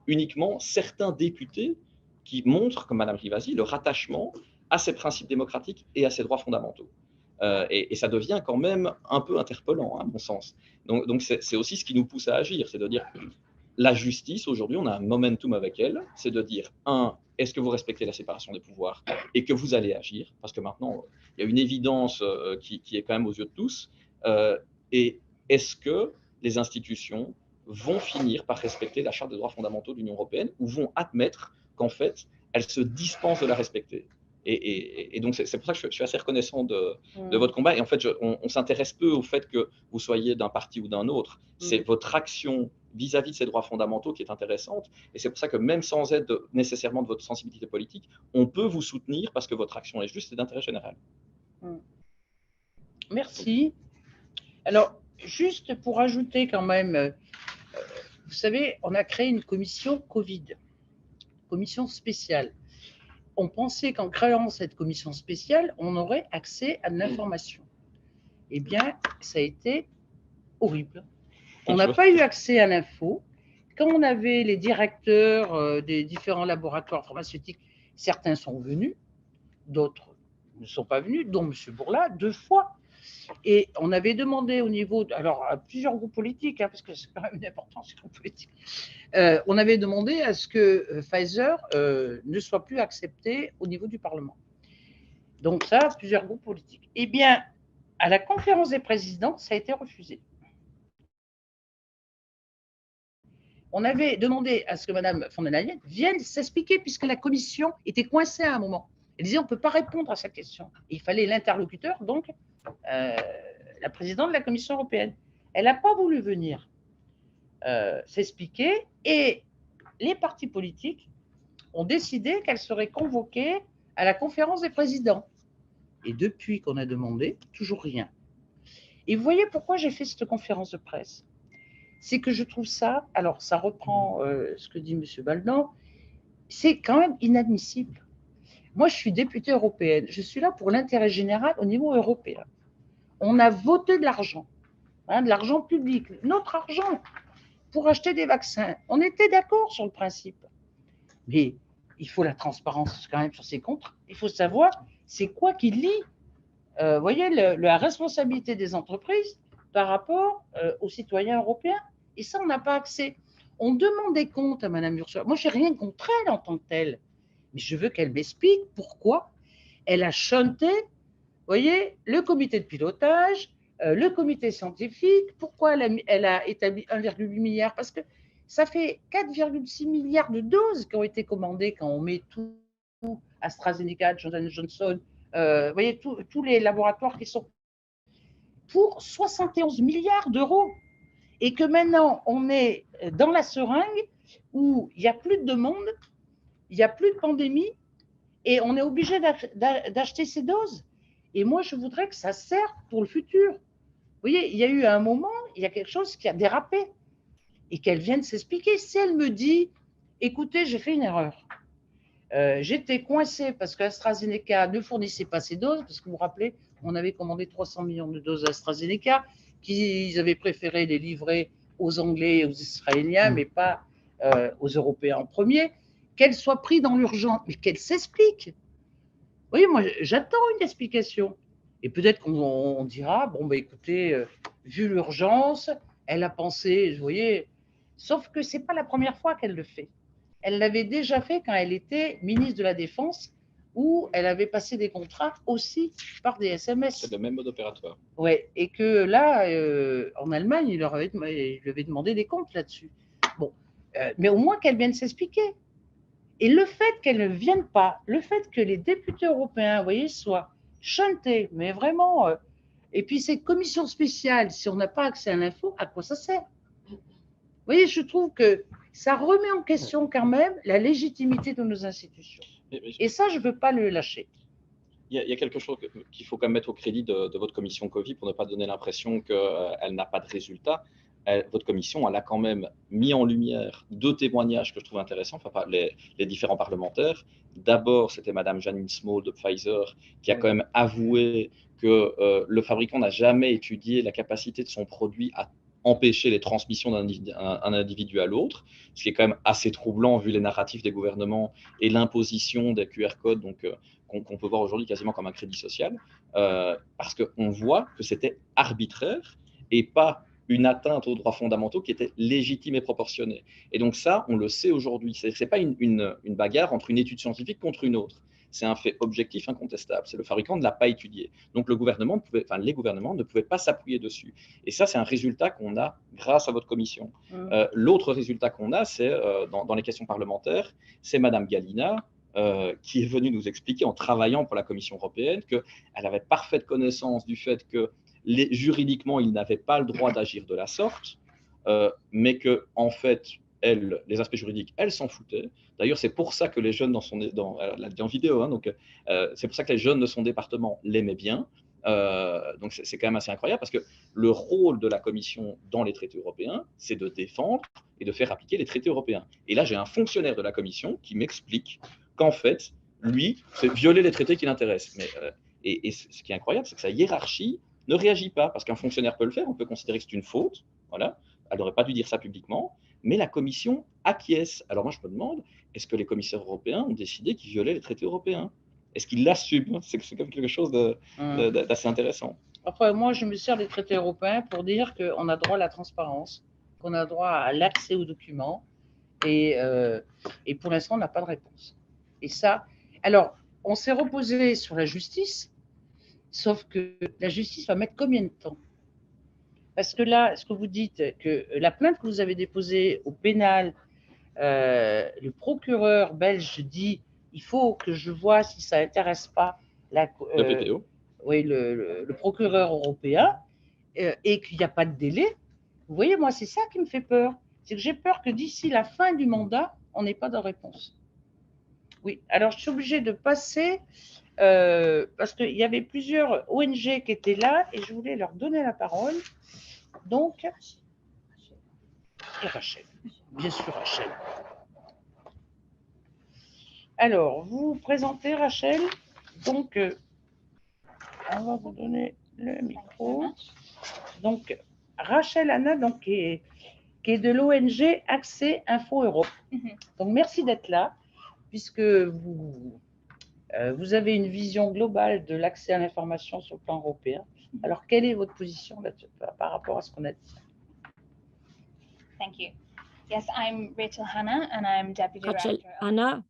uniquement certains députés qui montre, comme Mme Rivasi, le rattachement à ces principes démocratiques et à ces droits fondamentaux. Et ça devient quand même un peu interpellant, à mon sens. Donc c'est aussi ce qui nous pousse à agir, c'est de dire, la justice, aujourd'hui, on a un momentum avec elle, c'est de dire, est-ce que vous respectez la séparation des pouvoirs et que vous allez agir? Parce que maintenant, il y a une évidence qui est quand même aux yeux de tous. Et est-ce que les institutions vont finir par respecter la Charte des droits fondamentaux de l'Union européenne ou vont admettre qu'en fait, elles se dispensent de la respecter? Et donc, c'est pour ça que je suis assez reconnaissant de votre combat. Et en fait, on s'intéresse peu au fait que vous soyez d'un parti ou d'un autre. C'est votre action vis-à-vis de ces droits fondamentaux qui est intéressante. Et c'est pour ça que même sans aide nécessairement de votre sensibilité politique, on peut vous soutenir parce que votre action est juste et d'intérêt général. Merci. Alors, juste pour ajouter quand même, vous savez, on a créé une commission Covid, commission spéciale. On pensait qu'en créant cette commission spéciale, on aurait accès à de l'information. Eh bien, ça a été horrible. On n'a pas eu accès à l'info. Quand on avait les directeurs des différents laboratoires pharmaceutiques, certains sont venus, d'autres ne sont pas venus, dont M. Bourla, 2 fois. Et on avait demandé au niveau, alors à plusieurs groupes politiques, hein, parce que c'est quand même une importance sur le politique, on avait demandé à ce que Pfizer ne soit plus accepté au niveau du Parlement. Donc ça, plusieurs groupes politiques. Eh bien, à la conférence des présidents, ça a été refusé. On avait demandé à ce que Mme von der Leyen vienne s'expliquer, puisque la commission était coincée à un moment. Elle disait on ne peut pas répondre à sa question. Et il fallait l'interlocuteur, donc la présidente de la Commission européenne. Elle n'a pas voulu venir s'expliquer et les partis politiques ont décidé qu'elle serait convoquée à la conférence des présidents. Et depuis qu'on a demandé, toujours rien. Et vous voyez pourquoi j'ai fait cette conférence de presse? C'est que je trouve ça, alors ça reprend ce que dit M. Baldan, c'est quand même inadmissible. Moi, je suis députée européenne. Je suis là pour l'intérêt général au niveau européen. On a voté de l'argent, de l'argent public, notre argent, pour acheter des vaccins. On était d'accord sur le principe. Mais il faut la transparence quand même sur ces contrats. Il faut savoir c'est quoi qui lie, voyez, la responsabilité des entreprises par rapport aux citoyens européens. Et ça, on n'a pas accès. On demande des comptes à Mme Ursula. Moi, je n'ai rien contre elle en tant que telle. Mais je veux qu'elle m'explique pourquoi elle a chanté, voyez, le comité de pilotage, le comité scientifique, pourquoi elle a établi 1,8 milliard. Parce que ça fait 4,6 milliards de doses qui ont été commandées quand on met tout, AstraZeneca, Johnson Johnson, vous voyez, tous les laboratoires qui sont pour 71 milliards d'euros. Et que maintenant, on est dans la seringue où il n'y a plus de demande, il n'y a plus de pandémie, et on est obligé d'acheter ces doses. Et moi, je voudrais que ça serve pour le futur. Vous voyez, il y a eu un moment, il y a quelque chose qui a dérapé, et qu'elle vienne s'expliquer. Si elle me dit, écoutez, j'ai fait une erreur, j'étais coincée parce qu'AstraZeneca ne fournissait pas ses doses, parce que vous vous rappelez, on avait commandé 300 millions de doses d'AstraZeneca, qu'ils avaient préféré les livrer aux Anglais et aux Israéliens, mais pas aux Européens en premier, qu'elle soit prise dans l'urgence, mais qu'elle s'explique. Vous voyez, moi, j'attends une explication. Et peut-être qu'on dira, bon, bah, écoutez, vu l'urgence, elle a pensé, vous voyez, sauf que ce n'est pas la première fois qu'elle le fait. Elle l'avait déjà fait quand elle était ministre de la Défense, où elle avait passé des contrats aussi par des SMS. C'est le même mode opératoire. Oui, et que là, en Allemagne, il lui avait demandé des comptes là-dessus. Bon, mais au moins qu'elle vienne s'expliquer. Et le fait qu'elle ne vienne pas, le fait que les députés européens, vous voyez, soient chantés, mais vraiment, et puis ces commissions spéciales, si on n'a pas accès à l'info, à quoi ça sert? Vous voyez, je trouve que ça remet en question quand même la légitimité de nos institutions. Et ça, je ne veux pas le lâcher. Il y a quelque chose qu'il faut quand même mettre au crédit de votre commission Covid pour ne pas donner l'impression qu'elle n'a pas de résultat. Votre commission, elle a quand même mis en lumière deux témoignages que je trouve intéressants, enfin, les différents parlementaires. D'abord, c'était Madame Janine Small de Pfizer qui a quand même avoué que le fabricant n'a jamais étudié la capacité de son produit à empêcher les transmissions d'un individu à l'autre, ce qui est quand même assez troublant vu les narratifs des gouvernements et l'imposition des QR codes, donc qu'on peut voir aujourd'hui quasiment comme un crédit social, parce qu'on voit que c'était arbitraire et pas une atteinte aux droits fondamentaux qui était légitime et proportionnée. Et donc ça, on le sait aujourd'hui. Ce n'est pas une bagarre entre une étude scientifique contre une autre. C'est un fait objectif incontestable. C'est le fabricant ne l'a pas étudié. Donc les gouvernements ne pouvaient pas s'appuyer dessus. Et ça, c'est un résultat qu'on a grâce à votre commission. L'autre résultat qu'on a, c'est dans les questions parlementaires, c'est Madame Gallina, qui est venue nous expliquer en travaillant pour la Commission européenne qu'elle avait parfaite connaissance du fait que juridiquement, il n'avait pas le droit d'agir de la sorte, mais que, en fait, les aspects juridiques, elle s'en foutait. D'ailleurs, c'est pour ça que les jeunes elle l'a dit en vidéo, hein, donc c'est pour ça que les jeunes de son département l'aimaient bien. Donc c'est quand même assez incroyable parce que le rôle de la Commission dans les traités européens, c'est de défendre et de faire appliquer les traités européens. Et là, j'ai un fonctionnaire de la Commission qui m'explique qu'en fait, lui, c'est violer les traités qui l'intéressent. Et ce qui est incroyable, c'est que sa hiérarchie ne réagit pas, parce qu'un fonctionnaire peut le faire, on peut considérer que c'est une faute, voilà, elle n'aurait pas dû dire ça publiquement, mais la Commission acquiesce. Alors moi, je me demande, est-ce que les commissaires européens ont décidé qu'ils violaient les traités européens? Est-ce qu'ils l'assument? C'est comme quelque chose d'assez intéressant. Enfin, moi, je me sers des traités européens pour dire qu'on a droit à la transparence, qu'on a droit à l'accès aux documents, et pour l'instant, on n'a pas de réponse. Et ça, alors, on s'est reposé sur la justice, sauf que la justice va mettre combien de temps? Parce que là, ce que vous dites, que la plainte que vous avez déposée au pénal, le procureur belge dit il faut que je vois si ça n'intéresse pas le PPO. Oui, le procureur européen, et qu'il n'y a pas de délai. Vous voyez, moi, c'est ça qui me fait peur. C'est que j'ai peur que d'ici la fin du mandat, on n'ait pas de réponse. Oui, alors je suis obligée de passer parce qu'il y avait plusieurs ONG qui étaient là et je voulais leur donner la parole. Donc, et Rachel, bien sûr Rachel. Alors, vous vous présentez, Rachel. Donc, on va vous donner le micro. Donc, Rachel Anna, donc, qui est de l'ONG Accès Info Europe. Donc, merci d'être là, puisque vous avez une vision globale de l'accès à l'information sur le plan européen. Alors, quelle est votre position là-dessus par rapport à ce qu'on a dit? Thank you. Yes, I'm Rachel Hanna and I'm Deputy Rachel Director of Anna,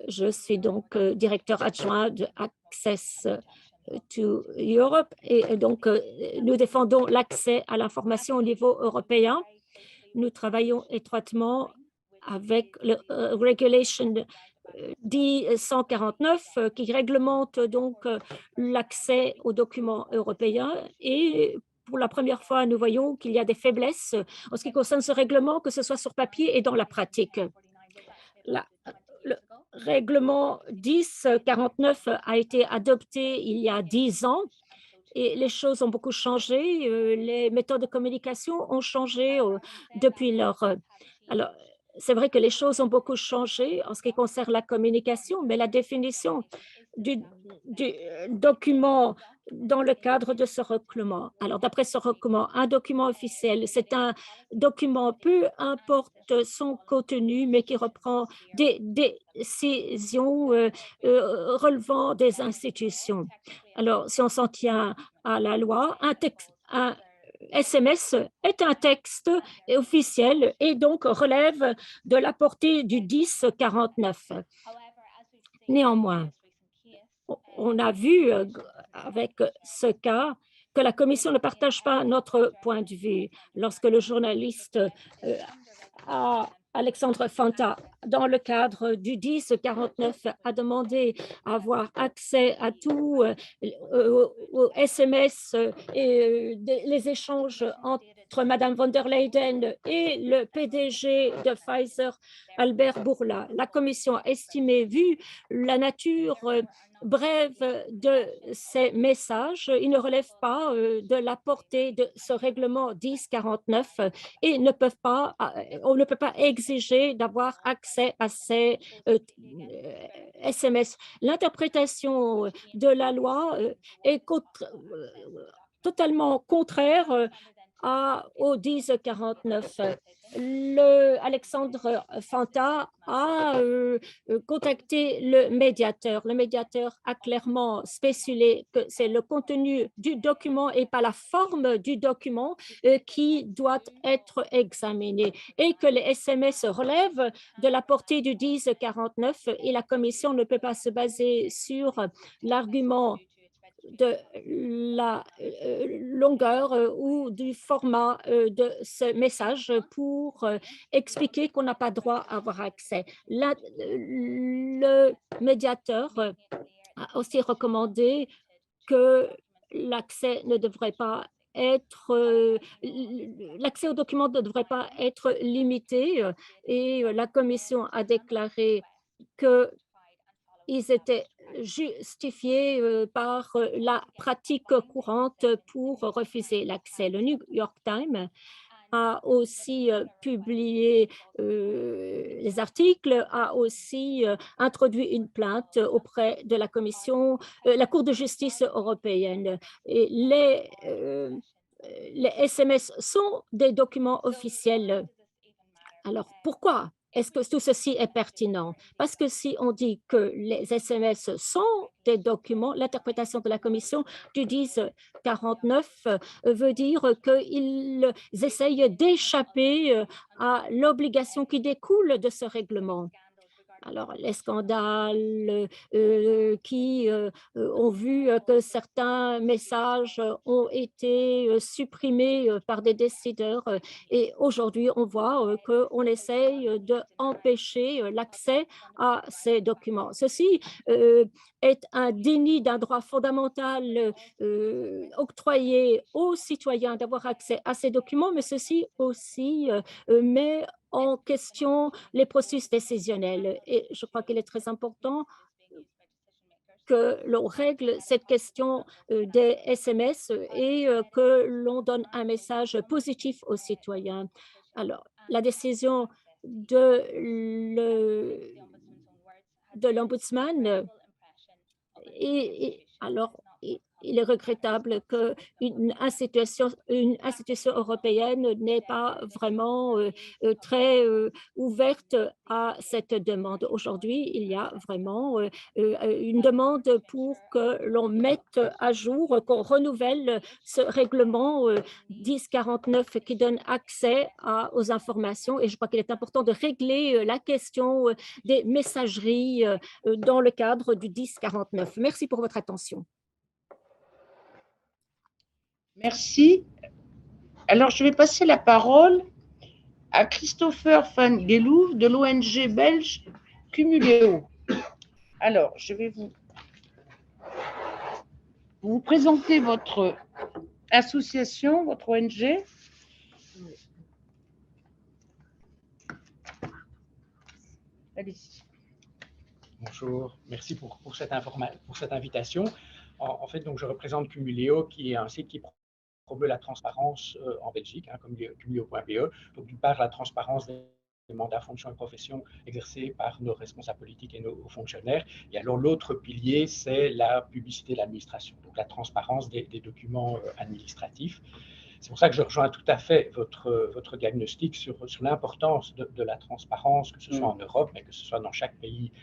je suis donc directeur adjoint de Access to Europe et donc nous défendons l'accès à l'information au niveau européen. Nous travaillons étroitement avec le Regulation D149 qui réglemente donc l'accès aux documents européens et pour la première fois, nous voyons qu'il y a des faiblesses en ce qui concerne ce règlement, que ce soit sur papier et dans la pratique. Le règlement 1049 a été adopté il y a 10 ans et les choses ont beaucoup changé. Les méthodes de communication ont changé depuis lors. Alors, c'est vrai que les choses ont beaucoup changé en ce qui concerne la communication, mais la définition du document dans le cadre de ce règlement. Alors, d'après ce règlement, un document officiel, c'est un document, peu importe son contenu, mais qui reprend des décisions relevant des institutions. Alors, si on s'en tient à la loi, un SMS est un texte officiel et donc relève de la portée du 1049. Néanmoins, on a vu avec ce cas que la Commission ne partage pas notre point de vue. Lorsque le journaliste Alexandre Fanta, dans le cadre du 1049, a demandé à avoir accès à tout aux SMS et les échanges entre Madame von der Leyen et le PDG de Pfizer, Albert Bourla. La Commission a estimé, vu la nature brève de ces messages, ils ne relèvent pas de la portée de ce règlement 1049 et on ne peut pas exiger d'avoir accès à ces SMS. L'interprétation de la loi est totalement contraire au 1049. Alexandre Fanta a contacté le médiateur. Le médiateur a clairement spécifié que c'est le contenu du document et pas la forme du document qui doit être examiné et que les SMS relèvent de la portée du 1049 et la Commission ne peut pas se baser sur l'argument de la longueur ou du format de ce message pour expliquer qu'on n'a pas droit à avoir accès. Le médiateur a aussi recommandé que l'accès ne devrait pas être l'accès aux documents ne devrait pas être limité et la Commission a déclaré que ils étaient justifiés par la pratique courante pour refuser l'accès. Le New York Times a aussi publié les articles, a aussi introduit une plainte auprès de la Commission, la Cour de justice européenne. Et les SMS sont des documents officiels. Alors, pourquoi est-ce que tout ceci est pertinent? Parce que si on dit que les SMS sont des documents, l'interprétation de la Commission du 1049 veut dire qu'ils essayent d'échapper à l'obligation qui découle de ce règlement. Alors, les scandales qui ont vu que certains messages ont été supprimés par des décideurs et aujourd'hui, on voit qu'on essaye d'empêcher l'accès à ces documents. Ceci est un déni d'un droit fondamental octroyé aux citoyens d'avoir accès à ces documents, mais ceci aussi met en question les processus décisionnels. Et je crois qu'il est très important que l'on règle cette question des SMS et que l'on donne un message positif aux citoyens. Alors, la décision de l'Ombudsman. Alors, il est regrettable qu'une institution européenne n'est pas vraiment très ouverte à cette demande. Aujourd'hui, il y a vraiment une demande pour que l'on mette à jour, qu'on renouvelle ce règlement 1049 qui donne accès aux informations. Et je crois qu'il est important de régler la question des messageries dans le cadre du 1049. Merci pour votre attention. Merci. Alors, je vais passer la parole à Christopher van Geelhoef de l'ONG belge Cumuleo. Alors, je vais vous présenter votre association, votre ONG. Allez-y. Bonjour, merci pour cette invitation. En fait, donc, je représente Cumuleo, qui est un site qui promeut la transparence en Belgique, comme cumuleo.be. Donc, d'une part, la transparence des mandats, fonctions et professions exercés par nos responsables politiques et nos fonctionnaires. Et alors, l'autre pilier, c'est la publicité de l'administration, donc la transparence des documents administratifs. C'est pour ça que je rejoins tout à fait votre diagnostic sur l'importance de la transparence, que ce soit en Europe, mais que ce soit dans chaque pays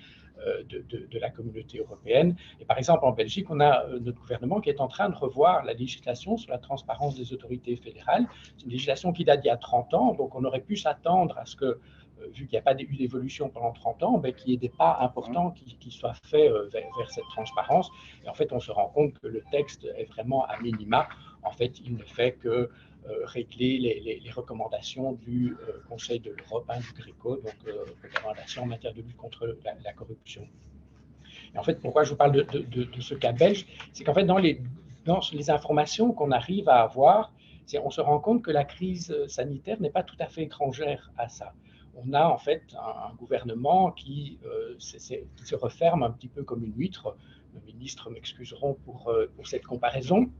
de la communauté européenne. Et par exemple, en Belgique, on a notre gouvernement qui est en train de revoir la législation sur la transparence des autorités fédérales. C'est une législation qui date d'il y a 30 ans, donc on aurait pu s'attendre à ce que, vu qu'il n'y a pas eu d'évolution pendant 30 ans, qu'il y ait des pas importants qui soient faits vers cette transparence. Et en fait, on se rend compte que le texte est vraiment à minima. En fait, il ne fait que régler les recommandations du Conseil de l'Europe, du GRECO, donc recommandations en matière de lutte contre la corruption. Et en fait, pourquoi je vous parle de ce cas belge, c'est qu'en fait, dans les informations qu'on arrive à avoir, on se rend compte que la crise sanitaire n'est pas tout à fait étrangère à ça. On a en fait un gouvernement qui se referme un petit peu comme une huître. Les ministres m'excuseront pour cette comparaison.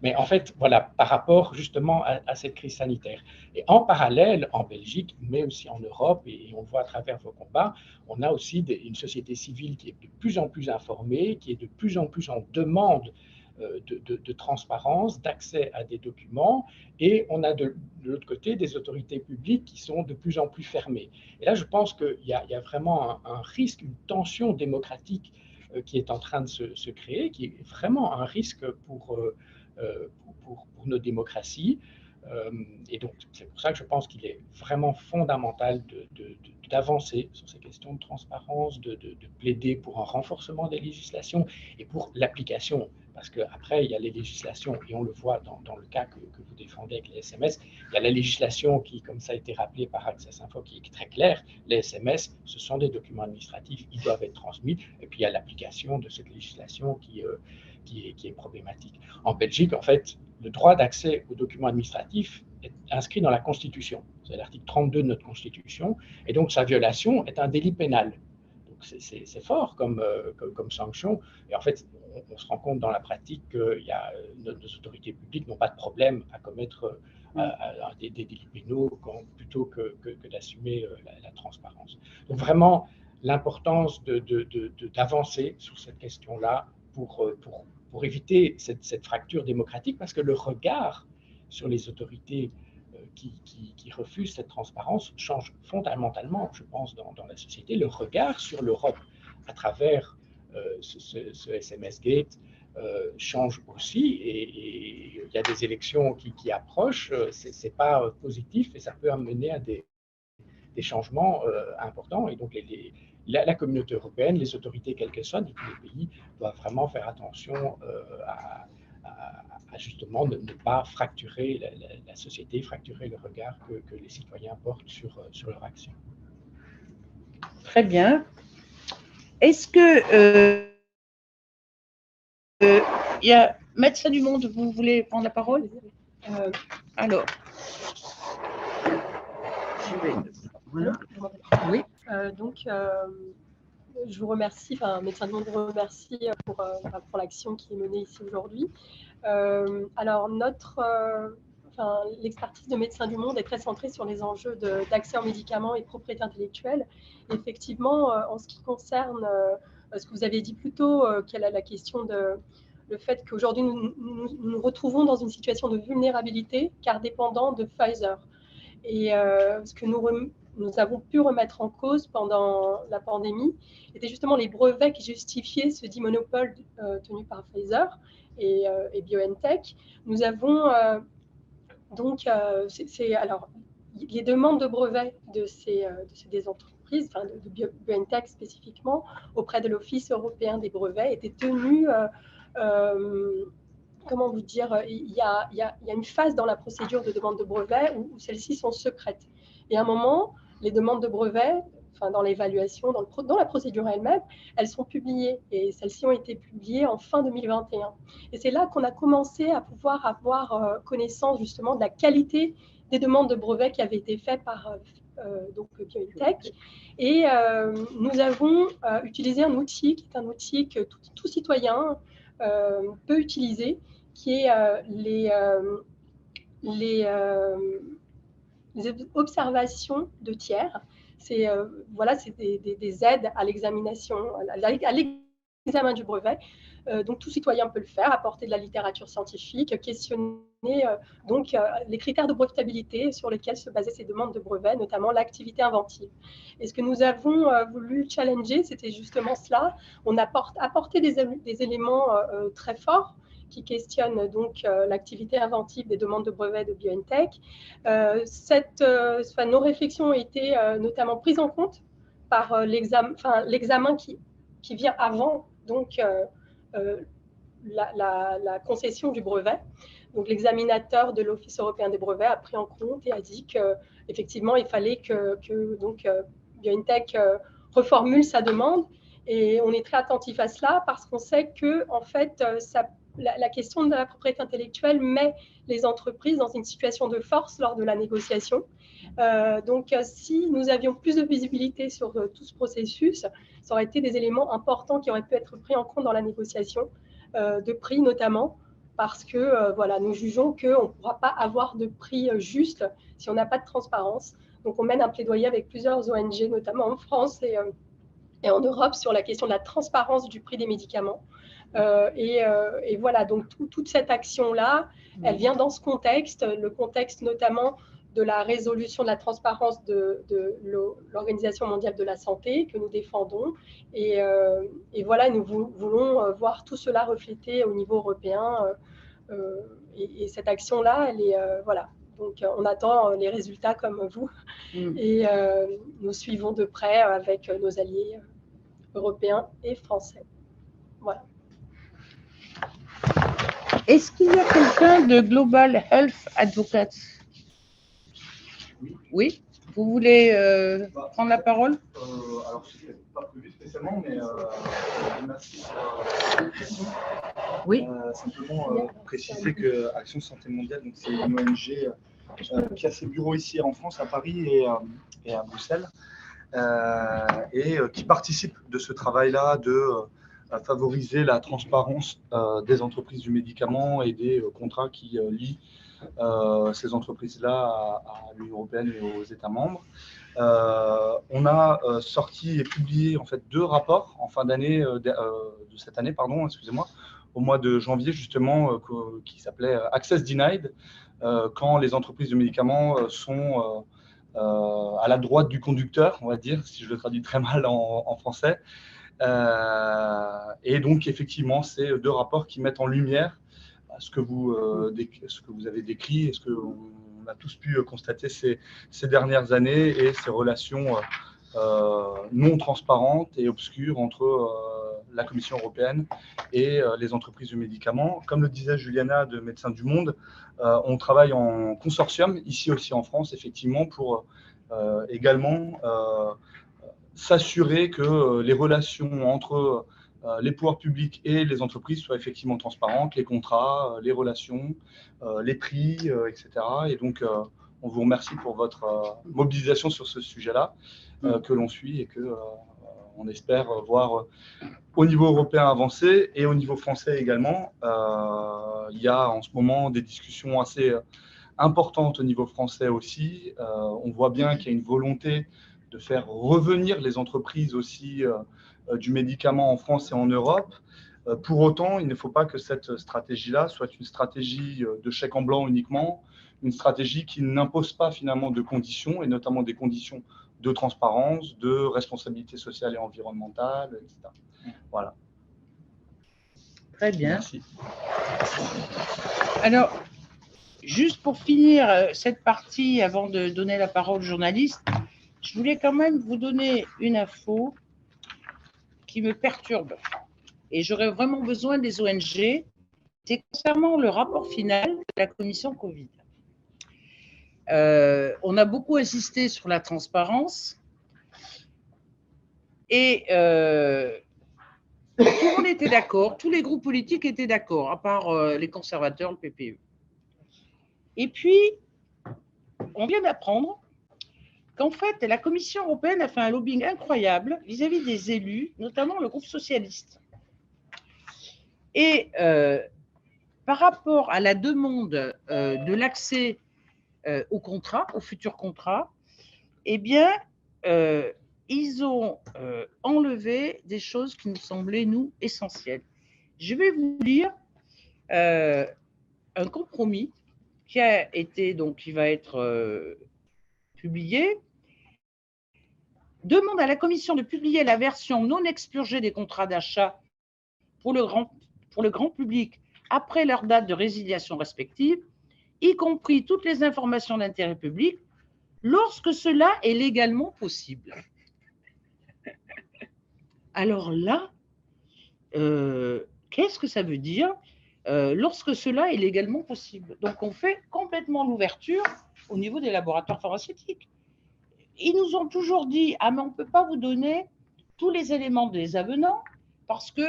Mais en fait, voilà, par rapport justement à cette crise sanitaire. Et en parallèle, en Belgique, mais aussi en Europe, et on le voit à travers vos combats, on a aussi une société civile qui est de plus en plus informée, qui est de plus en plus en demande de transparence, d'accès à des documents, et on a de l'autre côté des autorités publiques qui sont de plus en plus fermées. Et là, je pense qu'il y a vraiment un risque, une tension démocratique qui est en train de se créer, qui est vraiment un risque pour nos démocraties. Et donc, c'est pour ça que je pense qu'il est vraiment fondamental d'avancer sur ces questions de transparence, de plaider pour un renforcement des législations et pour l'application. Parce qu'après, il y a les législations, et on le voit dans le cas que vous défendez avec les SMS, il y a la législation qui, comme ça a été rappelé par Access Info, qui est très claire. Les SMS, ce sont des documents administratifs, ils doivent être transmis, et puis il y a l'application de cette législation qui est problématique. En Belgique, en fait, le droit d'accès aux documents administratifs est inscrit dans la Constitution. C'est l'article 32 de notre Constitution, et donc sa violation est un délit pénal. Donc c'est fort comme sanction, et en fait, on se rend compte dans la pratique que nos autorités publiques n'ont pas de problème à commettre des délits pénaux plutôt que d'assumer la transparence. Donc vraiment, l'importance d'avancer sur cette question-là pour éviter cette fracture démocratique, parce que le regard sur les autorités qui refusent cette transparence change fondamentalement, je pense, dans la société. Le regard sur l'Europe à travers ce SMS Gate change aussi, et il y a des élections qui approchent. C'est pas positif, et ça peut amener à des changements importants. Et donc la communauté européenne, les autorités quelles qu'elles soient de tous les pays, doivent vraiment faire attention à justement ne pas fracturer la société, fracturer le regard que les citoyens portent sur leur action. Très bien. Est-ce que il y a Médecins du Monde, vous voulez prendre la parole? Alors, voilà. Oui. Je vous remercie, Médecins du Monde vous remercie pour l'action qui est menée ici aujourd'hui. Alors, notre l'expertise de Médecins du Monde est très centrée sur les enjeux d'accès aux médicaments et propriété intellectuelle. Effectivement, en ce qui concerne ce que vous avez dit plus tôt, quelle est la question de le fait qu'aujourd'hui nous retrouvons dans une situation de vulnérabilité car dépendant de Pfizer. Et ce que nous avons pu remettre en cause pendant la pandémie étaient justement les brevets qui justifiaient ce dit monopole tenu par Pfizer et BioNTech. Nous avons alors les demandes de brevets des entreprises, enfin de BioNTech spécifiquement, auprès de l'Office européen des brevets étaient tenues. Comment vous dire, il y a une phase dans la procédure de demande de brevet où celles-ci sont secrètes. Et à un moment, les demandes de brevet, enfin dans l'évaluation, dans la procédure elle-même, elles sont publiées et celles-ci ont été publiées en fin 2021. Et c'est là qu'on a commencé à pouvoir avoir connaissance justement de la qualité des demandes de brevet qui avaient été faites par BioNTech. Et nous avons utilisé un outil qui est un outil que tout citoyen peut utiliser, qui est les observations de tiers. C'est des aides à l'examination, à l'examen du brevet. Donc tout citoyen peut le faire, apporter de la littérature scientifique, questionner les critères de brevetabilité sur lesquels se basaient ces demandes de brevet, notamment l'activité inventive. Et ce que nous avons voulu challenger, c'était justement cela. On a apporté des éléments très forts qui questionnent donc l'activité inventive des demandes de brevet de BioNTech. Nos réflexions ont été notamment prises en compte par l'examen qui vient avant donc la concession du brevet. Donc l'examinateur de l'Office européen des brevets a pris en compte et a dit qu'effectivement il fallait que BioNTech reformule sa demande. Et on est très attentif à cela parce qu'on sait que en fait la question de la propriété intellectuelle met les entreprises dans une situation de force lors de la négociation. Donc, si nous avions plus de visibilité sur tout ce processus, ça aurait été des éléments importants qui auraient pu être pris en compte dans la négociation, de prix notamment, parce que nous jugeons qu'on ne pourra pas avoir de prix juste si on n'a pas de transparence. Donc, on mène un plaidoyer avec plusieurs ONG, notamment en France et en Europe, sur la question de la transparence du prix des médicaments. Et voilà, donc toute cette action-là, elle vient dans ce contexte, le contexte notamment de la résolution de la transparence de l'Organisation mondiale de la santé que nous défendons. Et voilà, nous voulons voir tout cela reflété au niveau européen. Et cette action-là, elle est voilà. Donc, on attend les résultats comme vous. Et nous suivons de près avec nos alliés européens et français. Voilà. Est-ce qu'il y a quelqu'un de Global Health Advocates? Oui, vous voulez prendre la parole? Alors, je n'ai pas prévu spécialement, mais merci pour la question. Oui. Simplement préciser que Action Santé Mondiale, c'est une ONG qui a ses bureaux ici en France, à Paris et à Bruxelles, et qui participe de ce travail-là de favoriser la transparence des entreprises du médicament et des contrats qui lient ces entreprises-là à l'Union européenne et aux États membres. On a sorti et publié en fait 2 rapports en fin d'année de cette année, excusez-moi, au mois de janvier justement, qui s'appelait Access Denied, quand les entreprises de médicaments sont à la droite du conducteur, on va dire, si je le traduis très mal en français. Et donc effectivement, c'est 2 rapports qui mettent en lumière ce que vous avez décrit et ce qu'on a tous pu constater ces dernières années et ces relations non transparentes et obscures entre la Commission européenne et les entreprises du médicament. Comme le disait Juliana de Médecins du Monde, on travaille en consortium, ici aussi en France, effectivement, pour également s'assurer que les relations entre les pouvoirs publics et les entreprises soient effectivement transparentes, les contrats, les relations, les prix, etc. Et donc, on vous remercie pour votre mobilisation sur ce sujet-là, que l'on suit et que on espère voir au niveau européen avancer et au niveau français également. Il y a en ce moment des discussions assez importante au niveau français aussi. On voit bien qu'il y a une volonté de faire revenir les entreprises aussi du médicament en France et en Europe. Pour autant, il ne faut pas que cette stratégie-là soit une stratégie de chèque en blanc uniquement, une stratégie qui n'impose pas finalement de conditions, et notamment des conditions de transparence, de responsabilité sociale et environnementale, etc. Voilà. Très bien. Merci. Alors, juste pour finir cette partie, avant de donner la parole aux journalistes, je voulais quand même vous donner une info qui me perturbe. Et j'aurais vraiment besoin des ONG. C'est concernant le rapport final de la commission Covid. On a beaucoup insisté sur la transparence et tout le monde était d'accord, tous les groupes politiques étaient d'accord, à part les conservateurs, le PPE. Et puis, on vient d'apprendre qu'en fait, la Commission européenne a fait un lobbying incroyable vis-à-vis des élus, notamment le groupe socialiste. Et par rapport à la demande de l'accès au contrat, au futur contrat, eh bien, ils ont enlevé des choses qui nous semblaient, nous, essentielles. Je vais vous lire un compromis qui a été, donc, qui va être publié. Demande à la Commission de publier la version non expurgée des contrats d'achat pour le grand public après leur date de résiliation respective, y compris toutes les informations d'intérêt public, lorsque cela est légalement possible. Alors là, qu'est-ce que ça veut dire lorsque cela est légalement possible? Donc, on fait complètement l'ouverture au niveau des laboratoires pharmaceutiques. Ils nous ont toujours dit « Ah, mais on ne peut pas vous donner tous les éléments des avenants parce que…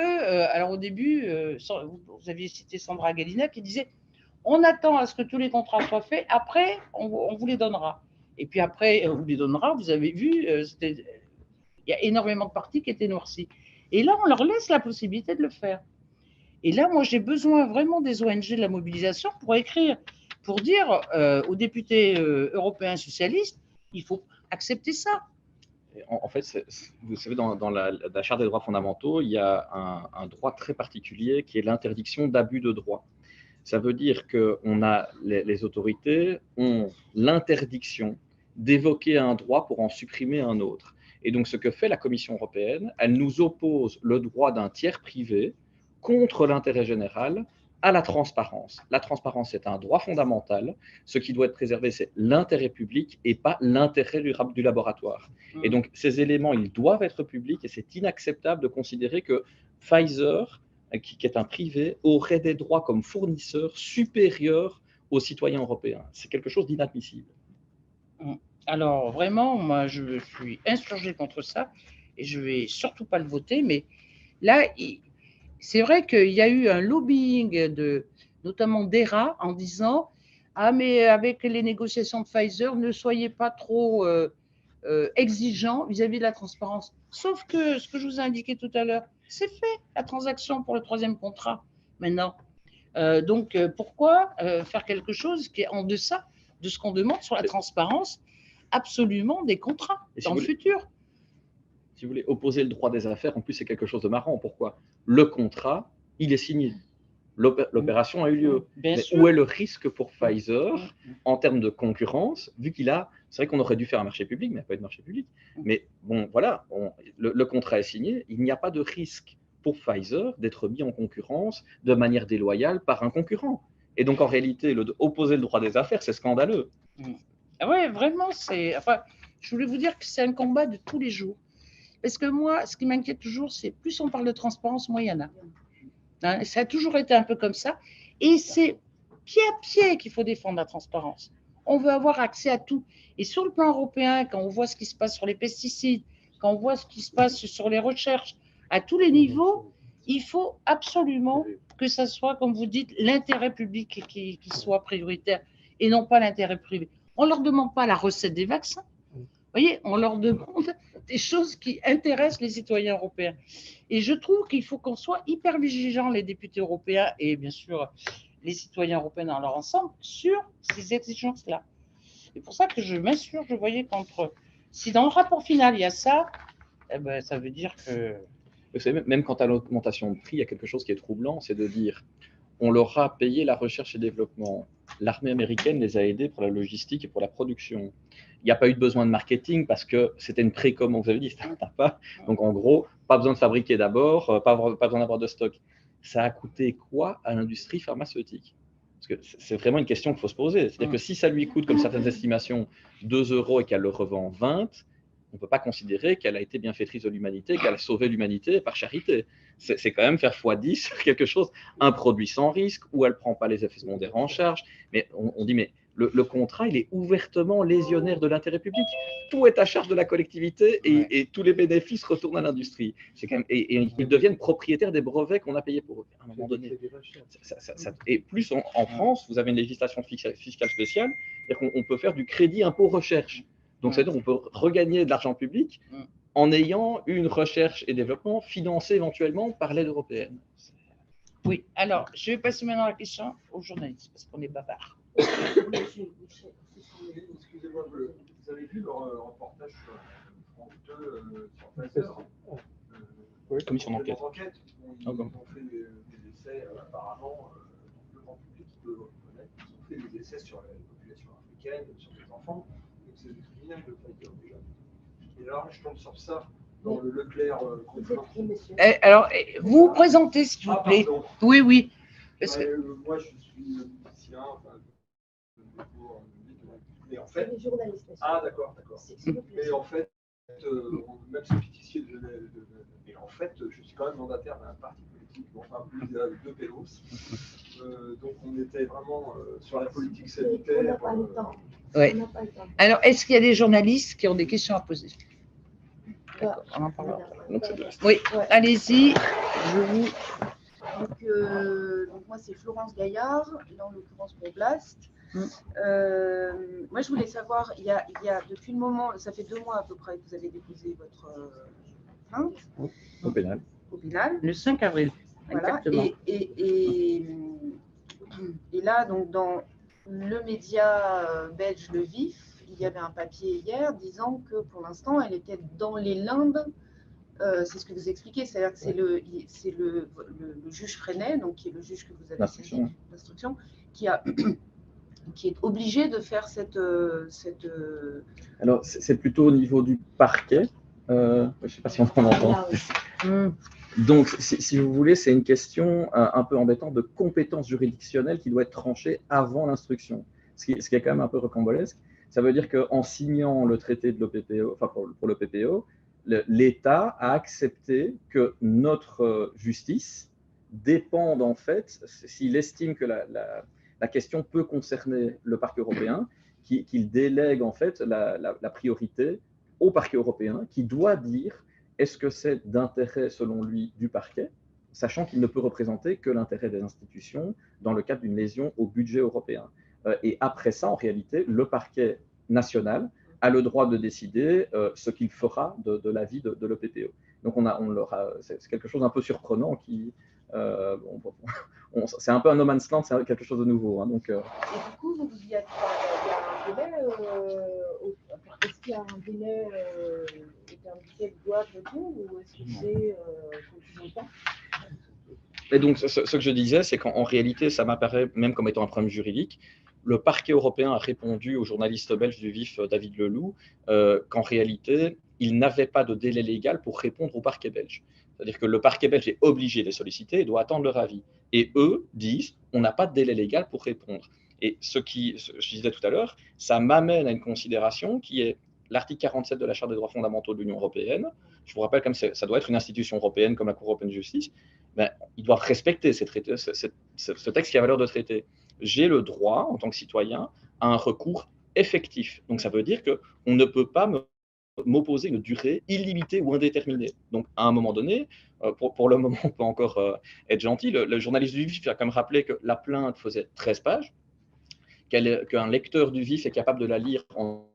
alors, au début, vous aviez cité Sandra Gallina qui disait « On attend à ce que tous les contrats soient faits, après, on vous les donnera. » Et puis après, on vous les donnera, vous avez vu, il y a énormément de parties qui étaient noircies. Et là, on leur laisse la possibilité de le faire. Et là, moi, j'ai besoin vraiment des ONG de la mobilisation pour écrire, pour dire aux députés européens socialistes, il faut accepter ça. En fait, vous savez, dans la Charte des droits fondamentaux, il y a un droit très particulier qui est l'interdiction d'abus de droit. Ça veut dire que les autorités ont l'interdiction d'évoquer un droit pour en supprimer un autre. Et donc, ce que fait la Commission européenne, elle nous oppose le droit d'un tiers privé contre l'intérêt général à la transparence. La transparence est un droit fondamental. Ce qui doit être préservé, c'est l'intérêt public et pas l'intérêt du laboratoire. Et donc, ces éléments, ils doivent être publics et c'est inacceptable de considérer que Pfizer, qui est un privé, aurait des droits comme fournisseur supérieurs aux citoyens européens. C'est quelque chose d'inadmissible. Alors, vraiment, moi, je suis insurgé contre ça et je ne vais surtout pas le voter. Mais là, c'est vrai qu'il y a eu un lobbying, notamment d'ERA, en disant « Ah, mais avec les négociations de Pfizer, ne soyez pas trop exigeants vis-à-vis de la transparence. » Sauf que ce que je vous ai indiqué tout à l'heure, c'est fait, la transaction pour le 3e contrat, maintenant. Donc, pourquoi faire quelque chose qui est en deçà de ce qu'on demande sur la transparence absolument des contrats dans le futur? Si vous voulez opposer le droit des affaires, en plus, c'est quelque chose de marrant. Pourquoi? Le contrat, il est signé. L'opération a eu lieu. Mais où est le risque pour Pfizer en termes de concurrence, vu qu'il a… C'est vrai qu'on aurait dû faire un marché public, mais il n'y a pas eu de marché public. Mais bon, voilà, le contrat est signé. Il n'y a pas de risque pour Pfizer d'être mis en concurrence de manière déloyale par un concurrent. Et donc, en réalité, opposer le droit des affaires, c'est scandaleux. Ah ouais, vraiment, enfin, je voulais vous dire que c'est un combat de tous les jours. Parce que moi, ce qui m'inquiète toujours, c'est plus on parle de transparence, moins il y en a. Hein, ça a toujours été un peu comme ça. Et c'est pied à pied qu'il faut défendre la transparence. On veut avoir accès à tout. Et sur le plan européen, quand on voit ce qui se passe sur les pesticides, quand on voit ce qui se passe sur les recherches, à tous les niveaux, il faut absolument que ça soit, comme vous dites, l'intérêt public qui soit prioritaire et non pas l'intérêt privé. On ne leur demande pas la recette des vaccins. Vous voyez, on leur demande des choses qui intéressent les citoyens européens. Et je trouve qu'il faut qu'on soit hyper vigilants, les députés européens et bien sûr les citoyens européens dans leur ensemble sur ces exigences-là. C'est pour ça que je m'insurge, vous voyez, contre. Si dans le rapport final il y a ça, eh ben, ça veut dire que. Vous savez, même quant à l'augmentation de prix, il y a quelque chose qui est troublant, c'est de dire on leur a payé la recherche et développement. L'armée américaine les a aidés pour la logistique et pour la production. Il n'y a pas eu de besoin de marketing parce que c'était une précommande, vous avez dit, pas. Donc en gros, pas besoin de fabriquer d'abord, pas besoin d'avoir de stock. Ça a coûté quoi à l'industrie pharmaceutique? Parce que c'est vraiment une question qu'il faut se poser. C'est-à-dire que si ça lui coûte, comme certaines estimations, 2 € et qu'elle le revend 20, on ne peut pas considérer qu'elle a été bienfaitrice de l'humanité, qu'elle a sauvé l'humanité par charité. C'est quand même faire x10 quelque chose, un produit sans risque, où elle ne prend pas les effets secondaires en charge. Mais on dit, mais le contrat, il est ouvertement lésionnaire de l'intérêt public. Tout est à charge de la collectivité et tous les bénéfices retournent à l'industrie. Et ils deviennent propriétaires des brevets qu'on a payés pour eux, à un moment donné. Et plus en France, vous avez une législation fiscale spéciale, c'est-à-dire qu'on peut faire du crédit impôt recherche. Donc, c'est-à-dire qu'on peut regagner de l'argent public en ayant une recherche et développement financée éventuellement par l'aide européenne. Oui, alors, je vais passer maintenant la question aux journalistes, parce qu'on est bavards. Excusez-moi, vous avez vu le reportage sur France 2 sur Pfizer, Commission d'enquête. Ils ont fait des essais, apparemment, le grand public peut le reconnaître, ils ont fait des essais sur la population africaine, sur les enfants. C'est des criminels de Pfizer déjà. Et alors, je tombe sur ça dans le Leclerc. Alors, vous vous présentez, s'il vous plaît. Pardon. Oui, oui. Moi, je suis musicien, mais en fait. Ah, d'accord. Mais en fait, même ce pitié mais en fait, je suis quand même mandataire d'un parti politique, enfin plus de Pélos. Donc, on était vraiment sur la politique sanitaire. Ouais. Alors, est-ce qu'il y a des journalistes qui ont des questions à poser? D'accord, on en parlera. Oui, allez-y. Donc moi, c'est Florence Gaillard, là en l'occurrence pour Blast. Moi, je voulais savoir, il y a depuis le moment, ça fait 2 mois à peu près que vous avez déposé votre plainte. Au pénal. Au pénal. Le 5 avril. Voilà. Exactement. Et là, donc dans le média belge Le Vif, il y avait un papier hier disant que pour l'instant, elle était dans les limbes. C'est ce que vous expliquez, c'est-à-dire que c'est le juge Freinet, donc qui est le juge que vous avez saisi d'instruction, qui est obligé de faire cette. Alors, c'est plutôt au niveau du parquet. Je ne sais pas si on en entend. Donc, si vous voulez, c'est une question un peu embêtante de compétence juridictionnelle qui doit être tranchée avant l'instruction, ce qui est quand même un peu rocambolesque. Ça veut dire qu'en signant le traité de l'OPPO, enfin pour le PPO, l'État a accepté que notre justice dépende en fait, s'il estime que la question peut concerner le parquet européen, qu'il délègue en fait la priorité au parquet européen, qui doit dire est-ce que c'est d'intérêt selon lui du parquet, sachant qu'il ne peut représenter que l'intérêt des institutions dans le cadre d'une lésion au budget européen. Et après ça, en réalité, le parquet national a le droit de décider ce qu'il fera de l'avis de l'OPPO. Donc, c'est quelque chose d'un peu surprenant qui. C'est un peu un no man's land, c'est quelque chose de nouveau. Hein, donc, Et du coup, il y a un délai. Est-ce qu'il y a un délai éternel qui doit répondre ou est-ce que c'est longtemps? Et donc, ce que je disais, c'est qu'en réalité, ça m'apparaît même comme étant un problème juridique. Le parquet européen a répondu au journaliste belge du Vif, David Leloup, qu'en réalité, il n'avait pas de délai légal pour répondre au parquet belge. C'est-à-dire que le parquet belge est obligé de les solliciter et doit attendre leur avis. Et eux disent, on n'a pas de délai légal pour répondre. Et je disais tout à l'heure, ça m'amène à une considération qui est l'article 47 de la Charte des droits fondamentaux de l'Union européenne. Je vous rappelle, comme ça doit être une institution européenne comme la Cour européenne de justice, ben, ils doivent respecter ce texte qui a valeur de traité. J'ai le droit, en tant que citoyen, à un recours effectif. Donc, ça veut dire qu'on ne peut pas m'opposer une durée illimitée ou indéterminée. Donc, à un moment donné, pour le moment, on peut encore être gentil. Le journaliste du Vif a quand même rappelé que la plainte faisait 13 pages, qu'un lecteur du Vif est capable de la lire en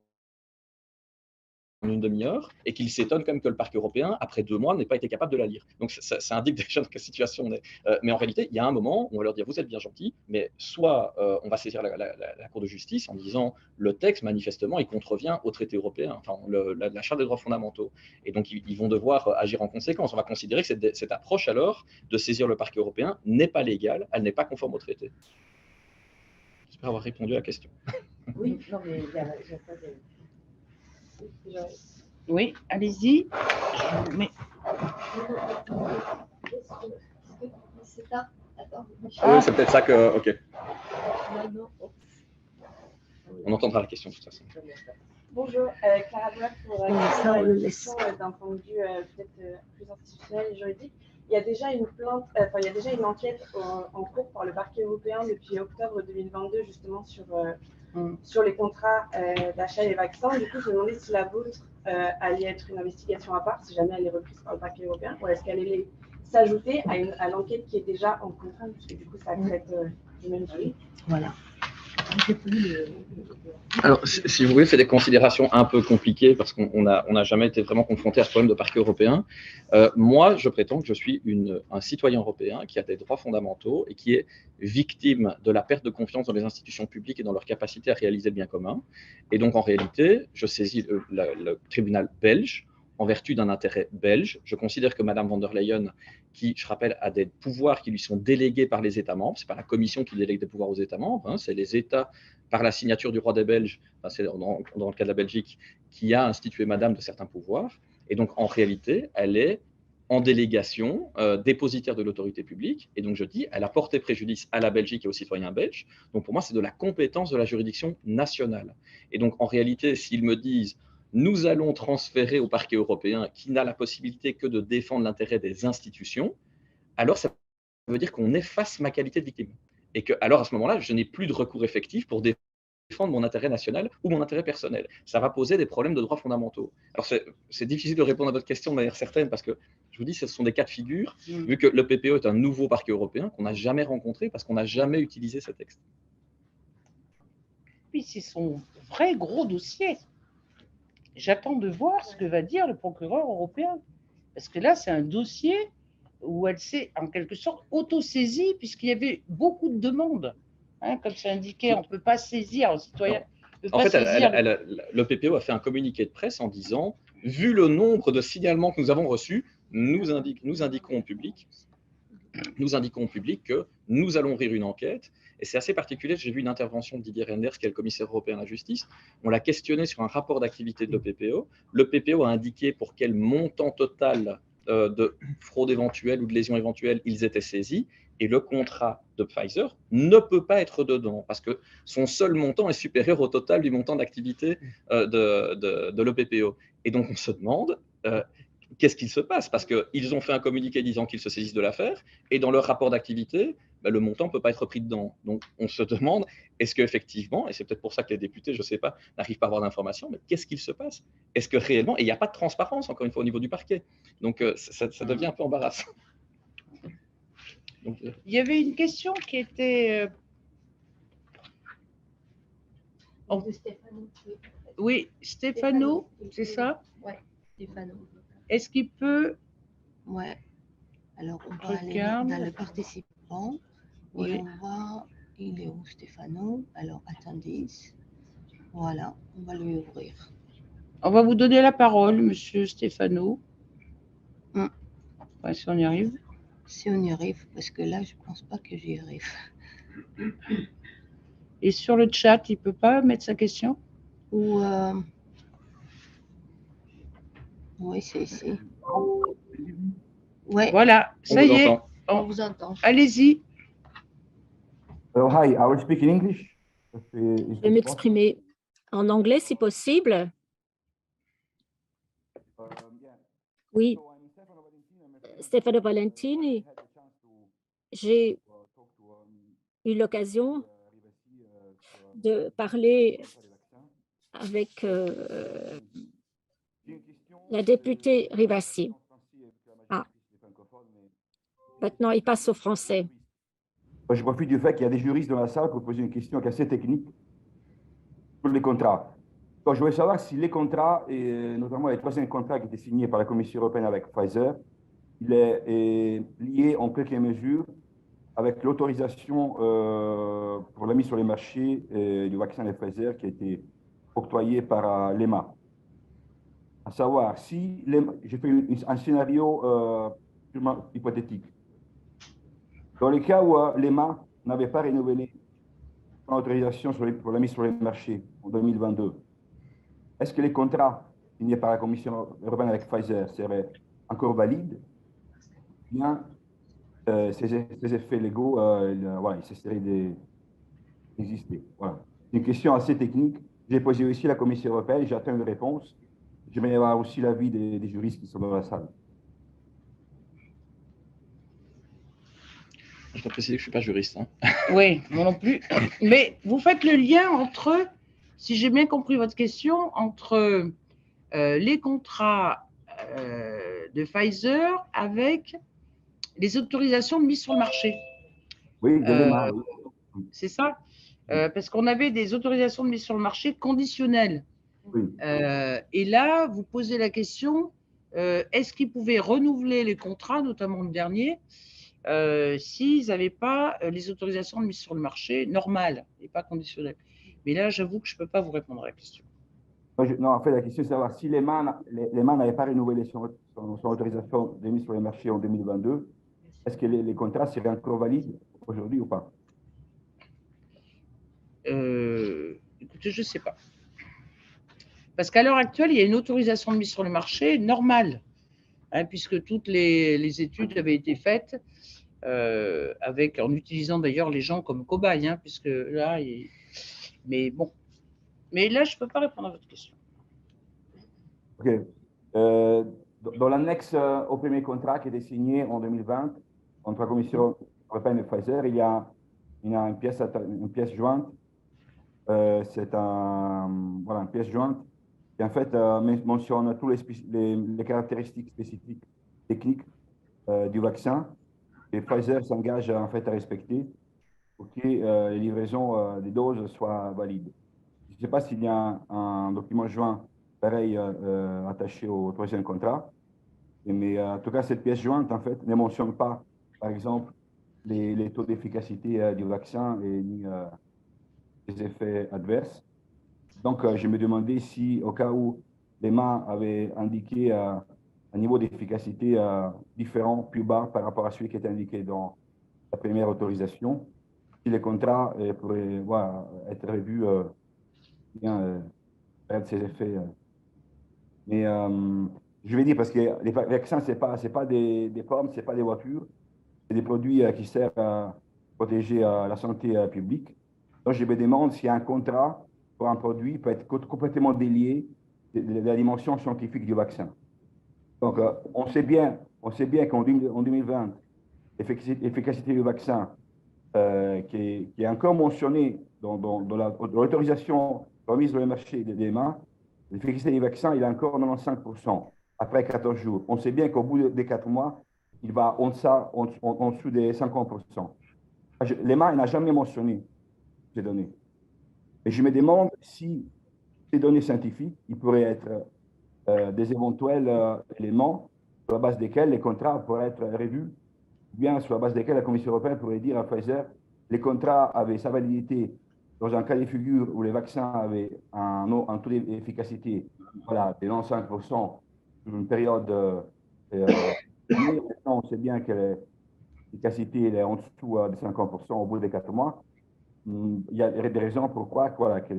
une demi-heure et qu'il s'étonne quand même que le parquet européen, après 2 mois, n'ait pas été capable de la lire. Donc ça indique déjà dans quelle situation on est. Mais en réalité, il y a un moment où on va leur dire, vous êtes bien gentils, mais soit on va saisir la Cour de justice en disant, le texte, manifestement, il contrevient au traité européen, enfin, la Charte des droits fondamentaux. Et donc, ils vont devoir agir en conséquence. On va considérer que cette approche, alors, de saisir le parquet européen n'est pas légale, elle n'est pas conforme au traité. J'espère avoir répondu à la question. Oui, non, mais il n'y a pas de... Oui, allez-y. Mais... C'est ça. Attends. Ah, c'est peut-être ça que... Ok. On entendra la question de toute façon. Bonjour, Clara Bloch pour une question d'un point de vue peut-être plus institutionnel et juridique. Il y a déjà une plainte, il y a déjà une enquête en cours par le parquet européen depuis octobre 2022 justement sur les contrats d'achat et vaccins. Du coup, je me demandais si la vôtre allait être une investigation à part, si jamais elle est reprise par le parquet européen, ou est-ce qu'elle allait s'ajouter à l'enquête qui est déjà en cours, parce que du coup, ça traite du même sujet. Voilà. Alors, si vous voulez, c'est des considérations un peu compliquées parce qu'on n'a jamais été vraiment confronté à ce problème de parquet européen. Moi, je prétends que je suis un citoyen européen qui a des droits fondamentaux et qui est victime de la perte de confiance dans les institutions publiques et dans leur capacité à réaliser le bien commun. Et donc, en réalité, je saisis le tribunal belge en vertu d'un intérêt belge. Je considère que Mme von der Leyen, qui, je rappelle, a des pouvoirs qui lui sont délégués par les États membres, ce n'est pas la Commission qui délègue des pouvoirs aux États membres, hein, c'est les États, par la signature du roi des Belges, enfin, c'est dans le cas de la Belgique, qui a institué Madame de certains pouvoirs. Et donc, en réalité, elle est en délégation dépositaire de l'autorité publique. Et donc, je dis, elle a porté préjudice à la Belgique et aux citoyens belges. Donc, pour moi, c'est de la compétence de la juridiction nationale. Et donc, en réalité, s'ils me disent, nous allons transférer au parquet européen qui n'a la possibilité que de défendre l'intérêt des institutions, alors ça veut dire qu'on efface ma qualité de victime. Et que, alors à ce moment-là, je n'ai plus de recours effectif pour défendre mon intérêt national ou mon intérêt personnel. Ça va poser des problèmes de droits fondamentaux. Alors c'est difficile de répondre à votre question de manière certaine parce que, je vous dis, ce sont des cas de figure, vu que le PPO est un nouveau parquet européen qu'on n'a jamais rencontré parce qu'on n'a jamais utilisé ce texte. Puis c'est son vrai gros dossier. J'attends de voir ce que va dire le procureur européen. Parce que là, c'est un dossier où elle s'est en quelque sorte auto-saisie, puisqu'il y avait beaucoup de demandes. Hein, comme c'est indiqué, on ne peut pas saisir un citoyen. En fait, le PPO a fait un communiqué de presse en disant, vu le nombre de signalements que nous avons reçus, nous indiquons au public que nous allons ouvrir une enquête. Et c'est assez particulier, j'ai vu une intervention de Didier Reynders, qui est le commissaire européen à la justice. On l'a questionné sur un rapport d'activité de l'EPPO. Le PPO a indiqué pour quel montant total de fraude éventuelle ou de lésion éventuelle ils étaient saisis. Et le contrat de Pfizer ne peut pas être dedans parce que son seul montant est supérieur au total du montant d'activité de l'EPPO. Et donc, on se demande qu'est-ce qu'il se passe parce qu'ils ont fait un communiqué disant qu'ils se saisissent de l'affaire et dans leur rapport d'activité, le montant ne peut pas être pris dedans. Donc, on se demande, est-ce qu'effectivement, et c'est peut-être pour ça que les députés, je ne sais pas, n'arrivent pas à avoir d'informations, mais qu'est-ce qu'il se passe? Est-ce que réellement, et il n'y a pas de transparence, encore une fois, au niveau du parquet. Donc, ça devient un peu embarrassant. Donc, il y avait une question qui était... Oui, Stéphano, c'est ça? Oui, Stéphano. Est-ce qu'il peut... Oui. Alors, on va aller dans le participant. Oui. Et on va... Il est où, Stéphano? Alors, attendez. Voilà, on va lui ouvrir. On va vous donner la parole, monsieur Stéphano. Ouais, si on y arrive. Si on y arrive, parce que là, je ne pense pas que j'y arrive. Et sur le chat, il ne peut pas mettre sa question? Ou oui, c'est ici. Ouais. Voilà, ça y est. On vous entend. Allez-y. Hi, I will speak in English. Je vais m'exprimer en anglais si possible. Oui. Stefano Valentini, j'ai eu l'occasion de parler avec la députée Rivasi. Ah. Maintenant, il passe au français. Je profite du fait qu'il y a des juristes dans la salle pour poser une question assez technique sur les contrats. Donc, je voulais savoir si les contrats, et notamment les troisième contrat qui était signé par la Commission européenne avec Pfizer, il est lié en quelque mesure avec l'autorisation pour la mise sur les marchés du vaccin de Pfizer qui a été octroyé par l'EMA. À savoir, si j'ai fait un scénario purement hypothétique. Dans le cas où l'EMA n'avait pas renouvelé son autorisation pour la mise sur les marchés en 2022, est-ce que les contrats signés par la Commission européenne avec Pfizer seraient encore valides? Bien, ces effets légaux, voilà, ils cesseraient d'exister. Voilà. C'est une question assez technique. J'ai posé aussi à la Commission européenne, j'attends une réponse. Je vais avoir aussi l'avis des juristes qui sont dans la salle. Je dois préciser que je ne suis pas juriste. Hein. Oui, moi non plus. Mais vous faites le lien entre, si j'ai bien compris votre question, entre les contrats de Pfizer avec les autorisations de mise sur le marché. Oui, de l'EMA. C'est ça, parce qu'on avait des autorisations de mise sur le marché conditionnelles. Oui. Et là, vous posez la question, est-ce qu'ils pouvaient renouveler les contrats, notamment le dernier, s'ils n'avaient pas les autorisations de mise sur le marché normales et pas conditionnelles. Mais là, j'avoue que je ne peux pas vous répondre à la question. Non, en fait, la question, c'est de savoir si l'EMA n'avait pas renouvelé son autorisation de mise sur le marché en 2022, est-ce que les contrats seraient encore valides aujourd'hui ou pas? Écoutez, je ne sais pas. Parce qu'à l'heure actuelle, il y a une autorisation de mise sur le marché normale, hein, puisque toutes les études avaient été faites en utilisant d'ailleurs les gens comme cobayes, hein, puisque là, mais bon. Mais là, je ne peux pas répondre à votre question. OK. Dans l'annexe au premier contrat qui était signé en 2020 entre la Commission européenne et Pfizer, il y a une pièce jointe. C'est une pièce jointe qui en fait mentionne toutes les caractéristiques spécifiques techniques du vaccin et Pfizer s'engage en fait à respecter pour que les livraisons des doses soient valides. Je ne sais pas s'il y a un document joint pareil attaché au troisième contrat, mais en tout cas, cette pièce jointe en fait ne mentionne pas, par exemple, les taux d'efficacité du vaccin et ni les effets adverses. Donc, je me demandais si, au cas où l'EMA avait indiqué un niveau d'efficacité différent, plus bas par rapport à celui qui était indiqué dans la première autorisation, si les contrats pourraient être revus perdre ses effets. Mais je vais dire, parce que les vaccins, ce n'est pas des pommes, ce n'est pas des voitures, c'est des produits qui servent à protéger la santé publique. Donc, je me demande si un contrat pour un produit peut être complètement délié de la dimension scientifique du vaccin. Donc, on sait bien qu'en 2020, l'efficacité du vaccin, qui est encore mentionnée dans l'autorisation remise sur le marché des EMA, l'efficacité du vaccin, il est encore 95% après 14 jours. On sait bien qu'au bout des 4 mois, il va en dessous des 50%. L'EMA n'a jamais mentionné ces données. Et je me demande si ces données scientifiques, ils pourraient être des éventuels éléments sur la base desquels les contrats pourraient être revus, ou bien sur la base desquels la Commission européenne pourrait dire à Pfizer, les contrats avaient sa validité dans un cas de figure où les vaccins avaient un taux d'efficacité de 95% sur une période on sait bien que l'efficacité est en dessous de 50% au bout des 4 mois. Il y a des raisons pour croire que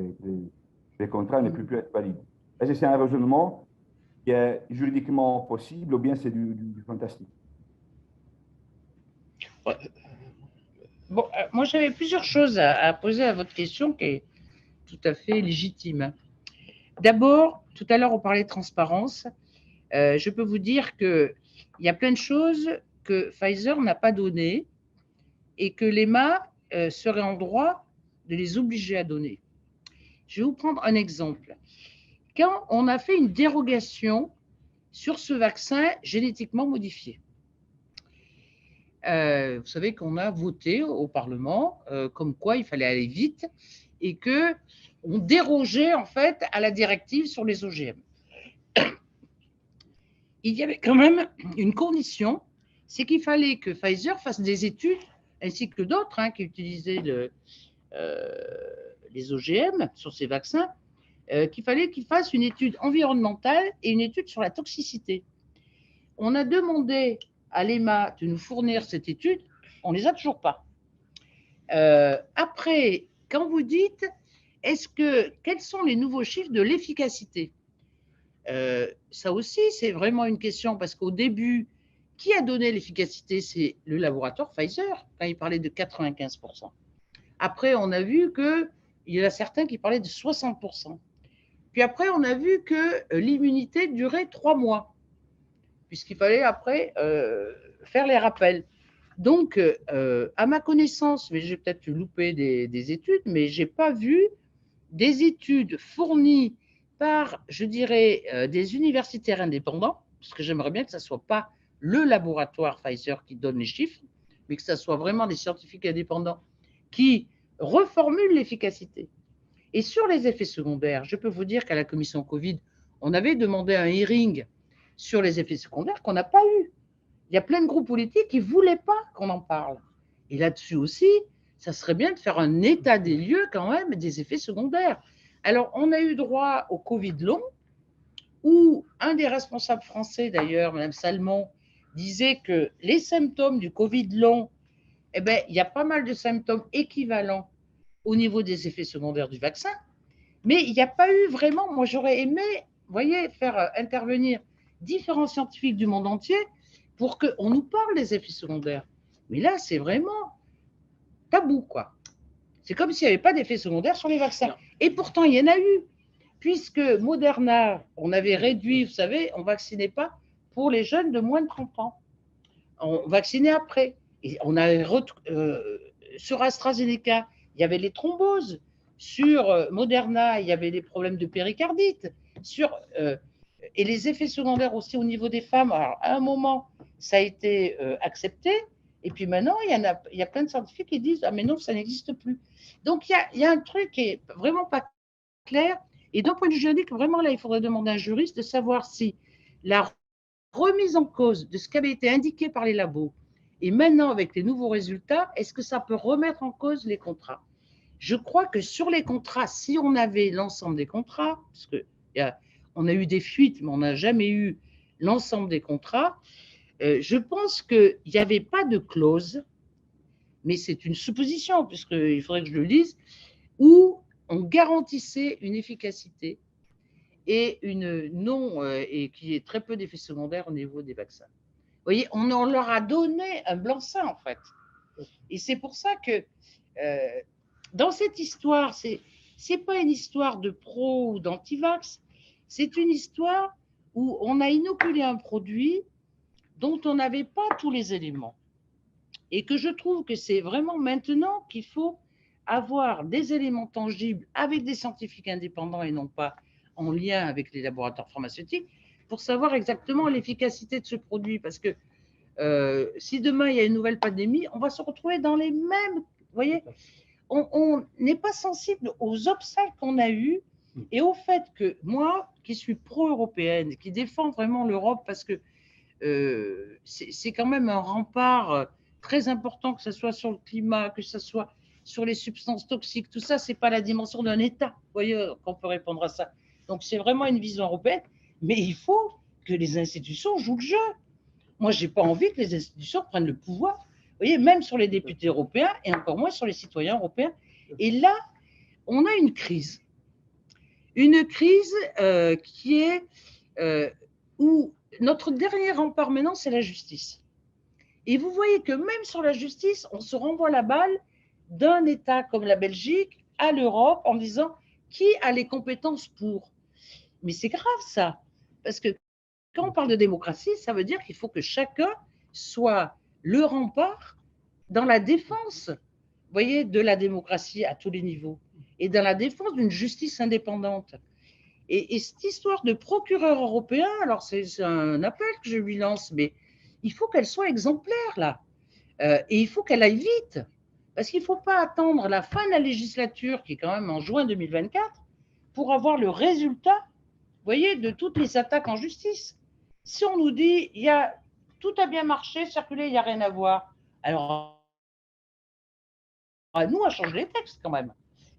les contrats ne peuvent plus être valides. Est-ce que c'est un raisonnement qui est juridiquement possible ou bien c'est du fantastique? Ouais. Bon, moi j'avais plusieurs choses à poser à votre question qui est tout à fait légitime. D'abord, tout à l'heure on parlait de transparence. Je peux vous dire qu'il y a plein de choses que Pfizer n'a pas données et que l'EMA serait en droit de les obliger à donner. Je vais vous prendre un exemple. Quand on a fait une dérogation sur ce vaccin génétiquement modifié, vous savez qu'on a voté au Parlement comme quoi il fallait aller vite et qu'on dérogeait en fait à la directive sur les OGM. Il y avait quand même une condition, c'est qu'il fallait que Pfizer fasse des études, ainsi que d'autres qui utilisaient les OGM sur ces vaccins, qu'il fallait qu'ils fassent une étude environnementale et une étude sur la toxicité. On a demandé à l'EMA de nous fournir cette étude, on ne les a toujours pas. Après, quand vous dites, quels sont les nouveaux chiffres de l'efficacité? Ça aussi, c'est vraiment une question, parce qu'au début, qui a donné l'efficacité? C'est le laboratoire Pfizer, quand il parlait de 95%. Après, on a vu qu'il y en a certains qui parlaient de 60%. Puis après, on a vu que l'immunité durait 3 mois, puisqu'il fallait après faire les rappels. Donc, à ma connaissance, mais j'ai peut-être loupé des études, mais je n'ai pas vu des études fournies par, je dirais, des universitaires indépendants, parce que j'aimerais bien que ce ne soit pas le laboratoire Pfizer qui donne les chiffres, mais que ce soit vraiment des scientifiques indépendants qui reformulent l'efficacité. Et sur les effets secondaires, je peux vous dire qu'à la commission Covid, on avait demandé un hearing sur les effets secondaires qu'on n'a pas eu. Il y a plein de groupes politiques qui ne voulaient pas qu'on en parle. Et là-dessus aussi, ça serait bien de faire un état des lieux quand même des effets secondaires. Alors, on a eu droit au Covid long, où un des responsables français, d'ailleurs, Mme Salmon, disait que les symptômes du Covid long, eh bien, il y a pas mal de symptômes équivalents au niveau des effets secondaires du vaccin, mais il n'y a pas eu vraiment, moi j'aurais aimé, vous voyez, faire intervenir différents scientifiques du monde entier pour qu'on nous parle des effets secondaires. Mais là, c'est vraiment tabou, quoi. C'est comme s'il n'y avait pas d'effets secondaires sur les vaccins. Et pourtant, il y en a eu, puisque Moderna, on avait réduit, vous savez, on ne vaccinait pas pour les jeunes de moins de 30 ans. On vaccinait après. Et on a sur AstraZeneca, il y avait les thromboses. Sur Moderna, il y avait les problèmes de péricardite. Et les effets secondaires aussi au niveau des femmes. Alors, à un moment, ça a été accepté. Et puis maintenant, il y a plein de scientifiques qui disent « Ah, mais non, ça n'existe plus ». Donc, il y a un truc qui n'est vraiment pas clair. Et d'un point de vue juridique, vraiment, là, il faudrait demander à un juriste de savoir si la remise en cause de ce qui avait été indiqué par les labos et maintenant, avec les nouveaux résultats, est-ce que ça peut remettre en cause les contrats? Je crois que sur les contrats, si on avait l'ensemble des contrats, parce qu'on a eu des fuites, mais on n'a jamais eu l'ensemble des contrats, je pense qu'il n'y avait pas de clause, mais c'est une supposition, puisqu'il faudrait que je le lise, où on garantissait une efficacité et et qui est très peu d'effets secondaires au niveau des vaccins. Vous voyez, on leur a donné un blanc-seing, en fait. Et c'est pour ça que dans cette histoire, ce n'est pas une histoire de pro ou d'anti-vax, c'est une histoire où on a inoculé un produit dont on n'avait pas tous les éléments. Et que je trouve que c'est vraiment maintenant qu'il faut avoir des éléments tangibles avec des scientifiques indépendants et non pas en lien avec les laboratoires pharmaceutiques pour savoir exactement l'efficacité de ce produit. Parce que si demain il y a une nouvelle pandémie, on va se retrouver dans les mêmes. Vous voyez, on n'est pas sensible aux obstacles qu'on a eus et au fait que moi, qui suis pro-européenne, qui défend vraiment l'Europe parce que c'est quand même un rempart très important, que ce soit sur le climat, que ce soit sur les substances toxiques, tout ça, ce n'est pas la dimension d'un État. Vous voyez qu'on peut répondre à ça. Donc, c'est vraiment une vision européenne, mais il faut que les institutions jouent le jeu. Moi, je n'ai pas envie que les institutions prennent le pouvoir. Vous voyez, même sur les députés européens et encore moins sur les citoyens européens. Et là, on a une crise. Une crise qui est où notre dernier rempart maintenant, c'est la justice. Et vous voyez que même sur la justice, on se renvoie la balle d'un État comme la Belgique à l'Europe en disant qui a les compétences pour. Mais c'est grave ça, parce que quand on parle de démocratie, ça veut dire qu'il faut que chacun soit le rempart dans la défense, vous voyez, de la démocratie à tous les niveaux et dans la défense d'une justice indépendante. Et cette histoire de procureur européen, alors c'est un appel que je lui lance, mais il faut qu'elle soit exemplaire là, et il faut qu'elle aille vite. Parce qu'il ne faut pas attendre la fin de la législature, qui est quand même en juin 2024, pour avoir le résultat, vous voyez, de toutes les attaques en justice. Si on nous dit, tout a bien marché, circulé, il n'y a rien à voir, alors à nous à changer les textes quand même.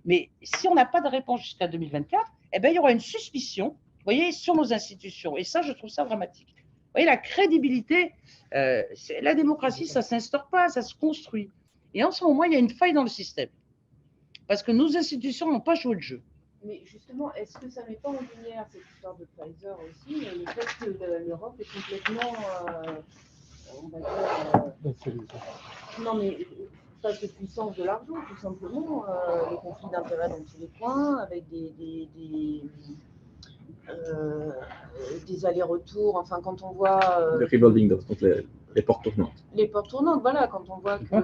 Mais si on n'a pas de réponse jusqu'à 2024, eh ben, il y aura une suspicion, vous voyez, sur nos institutions. Et ça, je trouve ça dramatique. Vous voyez, la crédibilité, la démocratie, ça ne s'instaure pas, ça se construit. Et en ce moment, il y a une faille dans le système. Parce que nos institutions n'ont pas joué le jeu. Mais justement, est-ce que ça ne met pas en lumière cette histoire de Pfizer aussi, le fait que l'Europe est complètement, on va dire, non mais face de puissance de l'argent, tout simplement, les conflits d'intérêts dans tous les coins, avec des allers-retours, enfin quand on voit… les revolving doors, donc les portes tournantes. Les portes tournantes, voilà, quand on voit que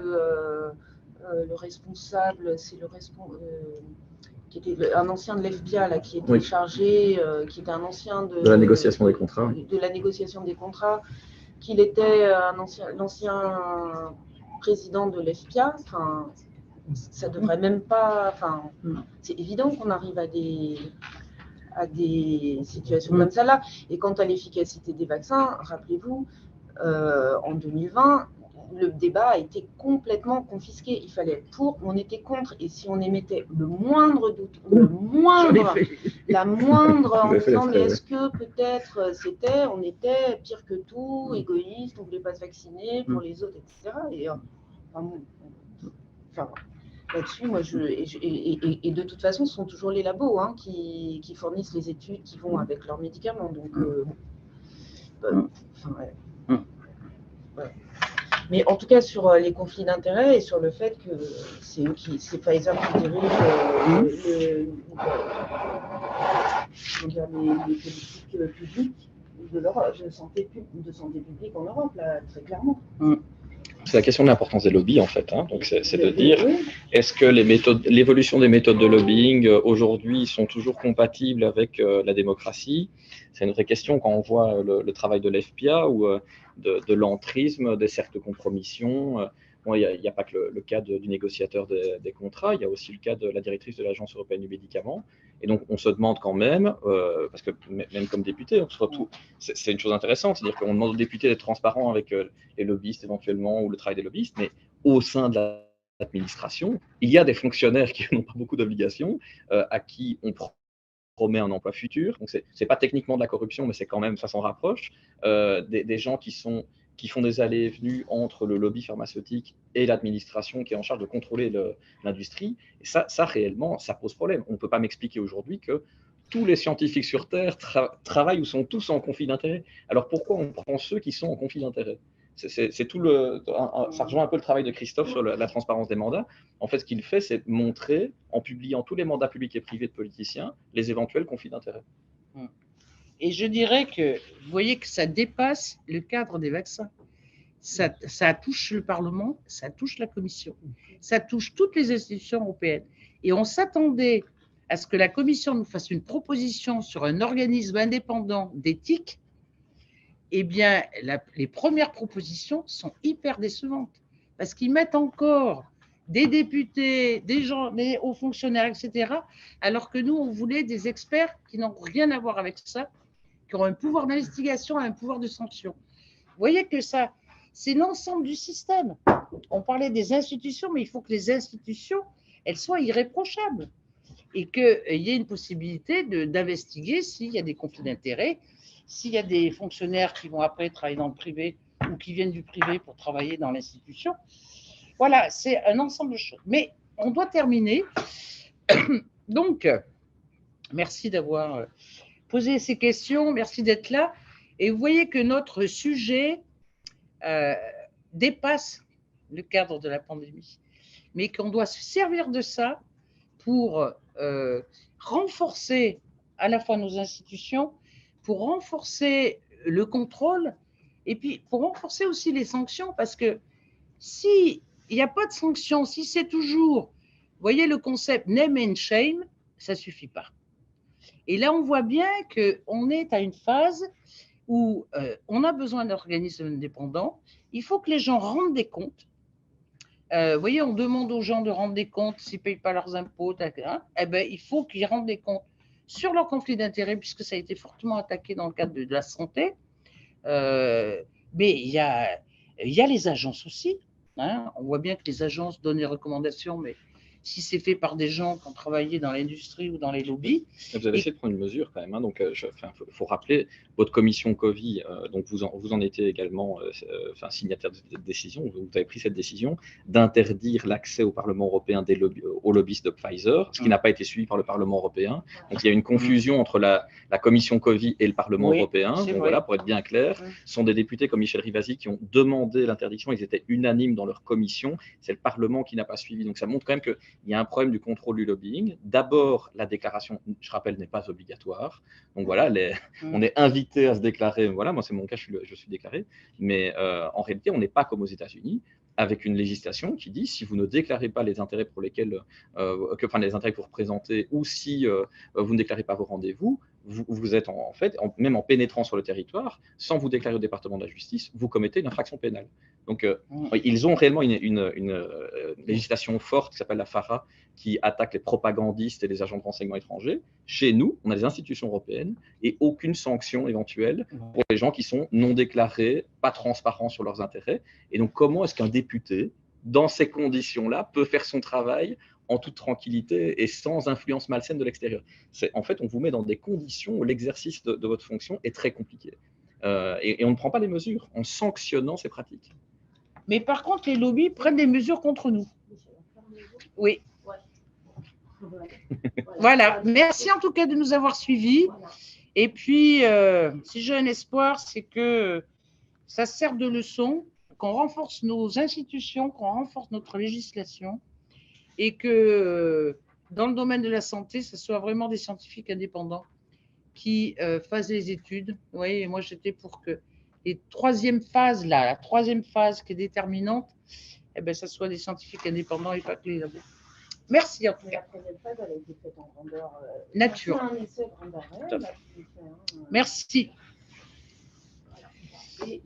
le responsable, c'est le responsable… qui était un ancien de l'FBA, là, qui était chargé, qui était un ancien de la négociation des contrats. De la négociation des contrats, qu'il était l'ancien président de l'FBA. Enfin, ça devrait même pas. Enfin, c'est évident qu'on arrive à des situations comme ça là. Et quant à l'efficacité des vaccins, rappelez-vous, en 2020. Le débat a été complètement confisqué. Il fallait être pour, on était contre. Et si on émettait le moindre doute, la moindre en disant mais est-ce que peut-être on était pire que tout, égoïste, on ne voulait pas se vacciner pour les autres, etc. Et là-dessus, moi, et de toute façon, ce sont toujours les labos qui fournissent les études qui vont avec leurs médicaments. Donc, mais en tout cas, sur les conflits d'intérêts et sur le fait que c'est Pfizer qui dirige les politiques publiques de santé publique en Europe, là, très clairement. C'est la question de l'importance des lobbies, en fait. Donc, c'est de dire, est-ce que l'évolution des méthodes de lobbying aujourd'hui sont toujours compatibles avec la démocratie? C'est une vraie question quand on voit le travail de l'FPA ou de l'entrisme, des cercles de compromission. Il n'y a pas que le cas du négociateur des contrats, il y a aussi le cas de la directrice de l'Agence européenne du médicament. Et donc, on se demande quand même, parce que même comme député, on se retrouve, c'est une chose intéressante, c'est-à-dire qu'on demande aux députés d'être transparents avec les lobbyistes éventuellement, ou le travail des lobbyistes, mais au sein de l'administration, il y a des fonctionnaires qui n'ont pas beaucoup d'obligations, à qui on promet un emploi futur. Donc, c'est pas techniquement de la corruption, mais c'est quand même, ça s'en rapproche. Des gens qui font des allées et venues entre le lobby pharmaceutique et l'administration qui est en charge de contrôler l'industrie. Et ça, réellement, ça pose problème. On ne peut pas m'expliquer aujourd'hui que tous les scientifiques sur Terre travaillent ou sont tous en conflit d'intérêts. Alors pourquoi on prend ceux qui sont en conflit d'intérêts ? C'est tout ça rejoint un peu le travail de Christophe sur la transparence des mandats. En fait, ce qu'il fait, c'est montrer, en publiant tous les mandats publics et privés de politiciens, les éventuels conflits d'intérêts. Et je dirais que, vous voyez que ça dépasse le cadre des vaccins. Ça touche le Parlement, ça touche la Commission, ça touche toutes les institutions européennes. Et on s'attendait à ce que la Commission nous fasse une proposition sur un organisme indépendant d'éthique. Eh bien, les premières propositions sont hyper décevantes parce qu'ils mettent encore des députés, des gens, des hauts fonctionnaires, etc., alors que nous, on voulait des experts qui n'ont rien à voir avec ça, qui ont un pouvoir d'investigation et un pouvoir de sanction. Vous voyez que ça, c'est l'ensemble du système. On parlait des institutions, mais il faut que les institutions, elles soient irréprochables et qu'il y ait une possibilité d'investiguer s'il y a des conflits d'intérêts, s'il y a des fonctionnaires qui vont après travailler dans le privé ou qui viennent du privé pour travailler dans l'institution. Voilà, c'est un ensemble de choses. Mais on doit terminer. Donc, merci d'avoir posé ces questions, merci d'être là. Et vous voyez que notre sujet dépasse le cadre de la pandémie, mais qu'on doit se servir de ça pour renforcer à la fois nos institutions, pour renforcer le contrôle et puis pour renforcer aussi les sanctions, parce que s'il n'y a pas de sanctions, si c'est toujours, vous voyez le concept name and shame, ça ne suffit pas. Et là, on voit bien qu'on est à une phase où on a besoin d'organismes indépendants, il faut que les gens rendent des comptes, Vous voyez, on demande aux gens de rendre des comptes s'ils ne payent pas leurs impôts. Hein, eh ben, il faut qu'ils rendent des comptes sur leur conflit d'intérêts, puisque ça a été fortement attaqué dans le cadre de la santé. Mais il y a les agences aussi. Hein. On voit bien que les agences donnent des recommandations, mais si c'est fait par des gens qui ont travaillé dans l'industrie ou dans les lobbies. Vous avez essayé de prendre une mesure quand même. Hein, donc, faut rappeler votre commission Covid. Donc, vous en étiez également signataire de cette décision. Vous avez pris cette décision d'interdire l'accès au Parlement européen aux lobbyistes de Pfizer, ce qui n'a pas été suivi par le Parlement européen. Donc, il y a une confusion entre la commission Covid et le Parlement européen. Donc, voilà, pour être bien clair, ce sont des députés comme Michel Rivasi qui ont demandé l'interdiction. Ils étaient unanimes dans leur commission. C'est le Parlement qui n'a pas suivi. Donc, ça montre quand même que il y a un problème du contrôle du lobbying. D'abord, la déclaration, je rappelle, n'est pas obligatoire. Donc voilà, on est invité à se déclarer. Voilà, moi c'est mon cas, je suis déclaré. Mais en réalité, on n'est pas comme aux États-Unis, avec une législation qui dit si vous ne déclarez pas les intérêts pour lesquels, les intérêts que vous représentez, ou si vous ne déclarez pas vos rendez-vous, vous êtes même en pénétrant sur le territoire, sans vous déclarer au département de la justice, vous commettez une infraction pénale. Donc, ils ont réellement une législation forte qui s'appelle la FARA, qui attaque les propagandistes et les agents de renseignement étrangers. Chez nous, on a des institutions européennes et aucune sanction éventuelle pour les gens qui sont non déclarés, pas transparents sur leurs intérêts. Et donc, comment est-ce qu'un député, dans ces conditions-là, peut faire son travail en toute tranquillité et sans influence malsaine de l'extérieur? En fait, on vous met dans des conditions où l'exercice de votre fonction est très compliqué. Et on ne prend pas les mesures en sanctionnant ces pratiques. Mais par contre, les lobbies prennent des mesures contre nous. Oui. Voilà. Merci en tout cas de nous avoir suivis. Et puis, si j'ai un espoir, c'est que ça sert de leçon, qu'on renforce nos institutions, qu'on renforce notre législation et que dans le domaine de la santé, ce soit vraiment des scientifiques indépendants qui fassent des études. Vous voyez, moi, j'étais pour que la troisième phase qui est déterminante, eh ben, ça soit des scientifiques indépendants et pas que les labos. Merci en tout cas. La troisième phase, elle a été faite en grandeur nature. Un essai grandeur réelle. Merci. Voilà. Et